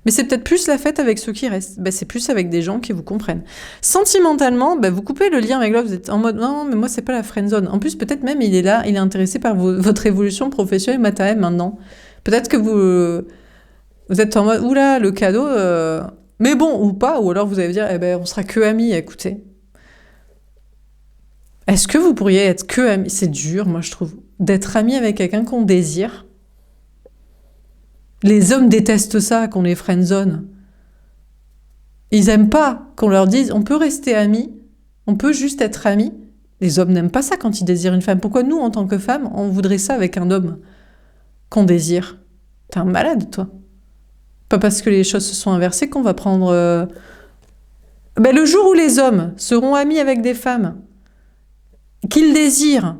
mais c'est peut-être plus la fête avec ceux qui restent. C'est plus avec des gens qui vous comprennent. Sentimentalement, vous coupez le lien avec l'autre, vous êtes en mode, non, mais moi, c'est pas la friendzone. En plus, peut-être même, il est là, il est intéressé par votre évolution professionnelle et matérielle maintenant. Peut-être que vous êtes en mode, oula, le cadeau, Mais bon, ou pas, ou alors vous allez dire, eh ben, on sera que amis, écoutez. Est-ce que vous pourriez être que amis? C'est dur, moi, je trouve, d'être ami avec quelqu'un qu'on désire. Les hommes détestent ça, qu'on les friendzone. Ils aiment pas qu'on leur dise, on peut rester amis, on peut juste être amis. Les hommes n'aiment pas ça quand ils désirent une femme. Pourquoi nous, en tant que femmes, on voudrait ça avec un homme qu'on désire? T'es un malade, toi. Pas parce que les choses se sont inversées qu'on va prendre... Ben, le jour où les hommes seront amis avec des femmes qu'ils désirent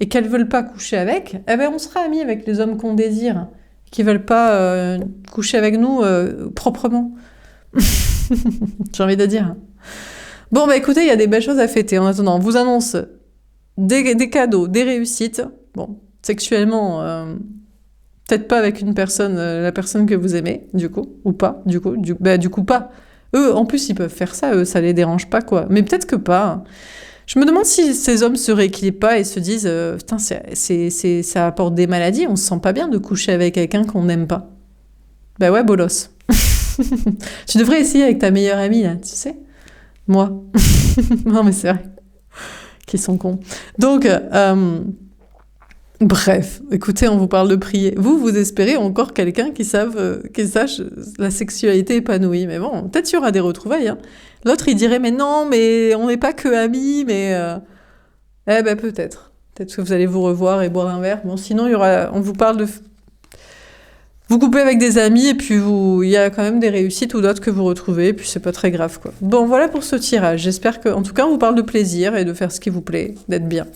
et qu'elles veulent pas coucher avec, eh ben on sera amis avec les hommes qu'on désire, qui veulent pas coucher avec nous proprement. J'ai envie de dire. Bon, bah écoutez, il y a des belles choses à fêter. En attendant, on vous annonce des cadeaux, des réussites. Bon, sexuellement, peut-être pas avec une personne, la personne que vous aimez, du coup, ou pas, du coup pas. Eux, en plus, ils peuvent faire ça, eux, ça les dérange pas, quoi. Mais peut-être que pas. Je me demande si ces hommes se rééquilibrent pas et se disent putain, ça apporte des maladies, on se sent pas bien de coucher avec quelqu'un qu'on n'aime pas. Bah ouais, bolos. Tu devrais essayer avec ta meilleure amie, là, tu sais. Moi. Non, mais c'est vrai. Qu'ils sont cons. Donc, bref, écoutez, on vous parle de prier. Vous espérez encore quelqu'un qui sache la sexualité épanouie. Mais bon, peut-être il y aura des retrouvailles. Hein. L'autre, il dirait, mais non, mais on n'est pas que amis, mais... Eh ben, peut-être. Peut-être que vous allez vous revoir et boire un verre. Bon, sinon, on vous parle de... Vous coupez avec des amis et puis il y a quand même des réussites ou d'autres que vous retrouvez et puis c'est pas très grave, quoi. Bon, voilà pour ce tirage. J'espère que, en tout cas, on vous parle de plaisir et de faire ce qui vous plaît, d'être bien.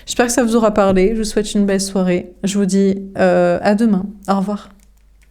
J'espère que ça vous aura parlé. Je vous souhaite une belle soirée. Je vous dis à demain. Au revoir.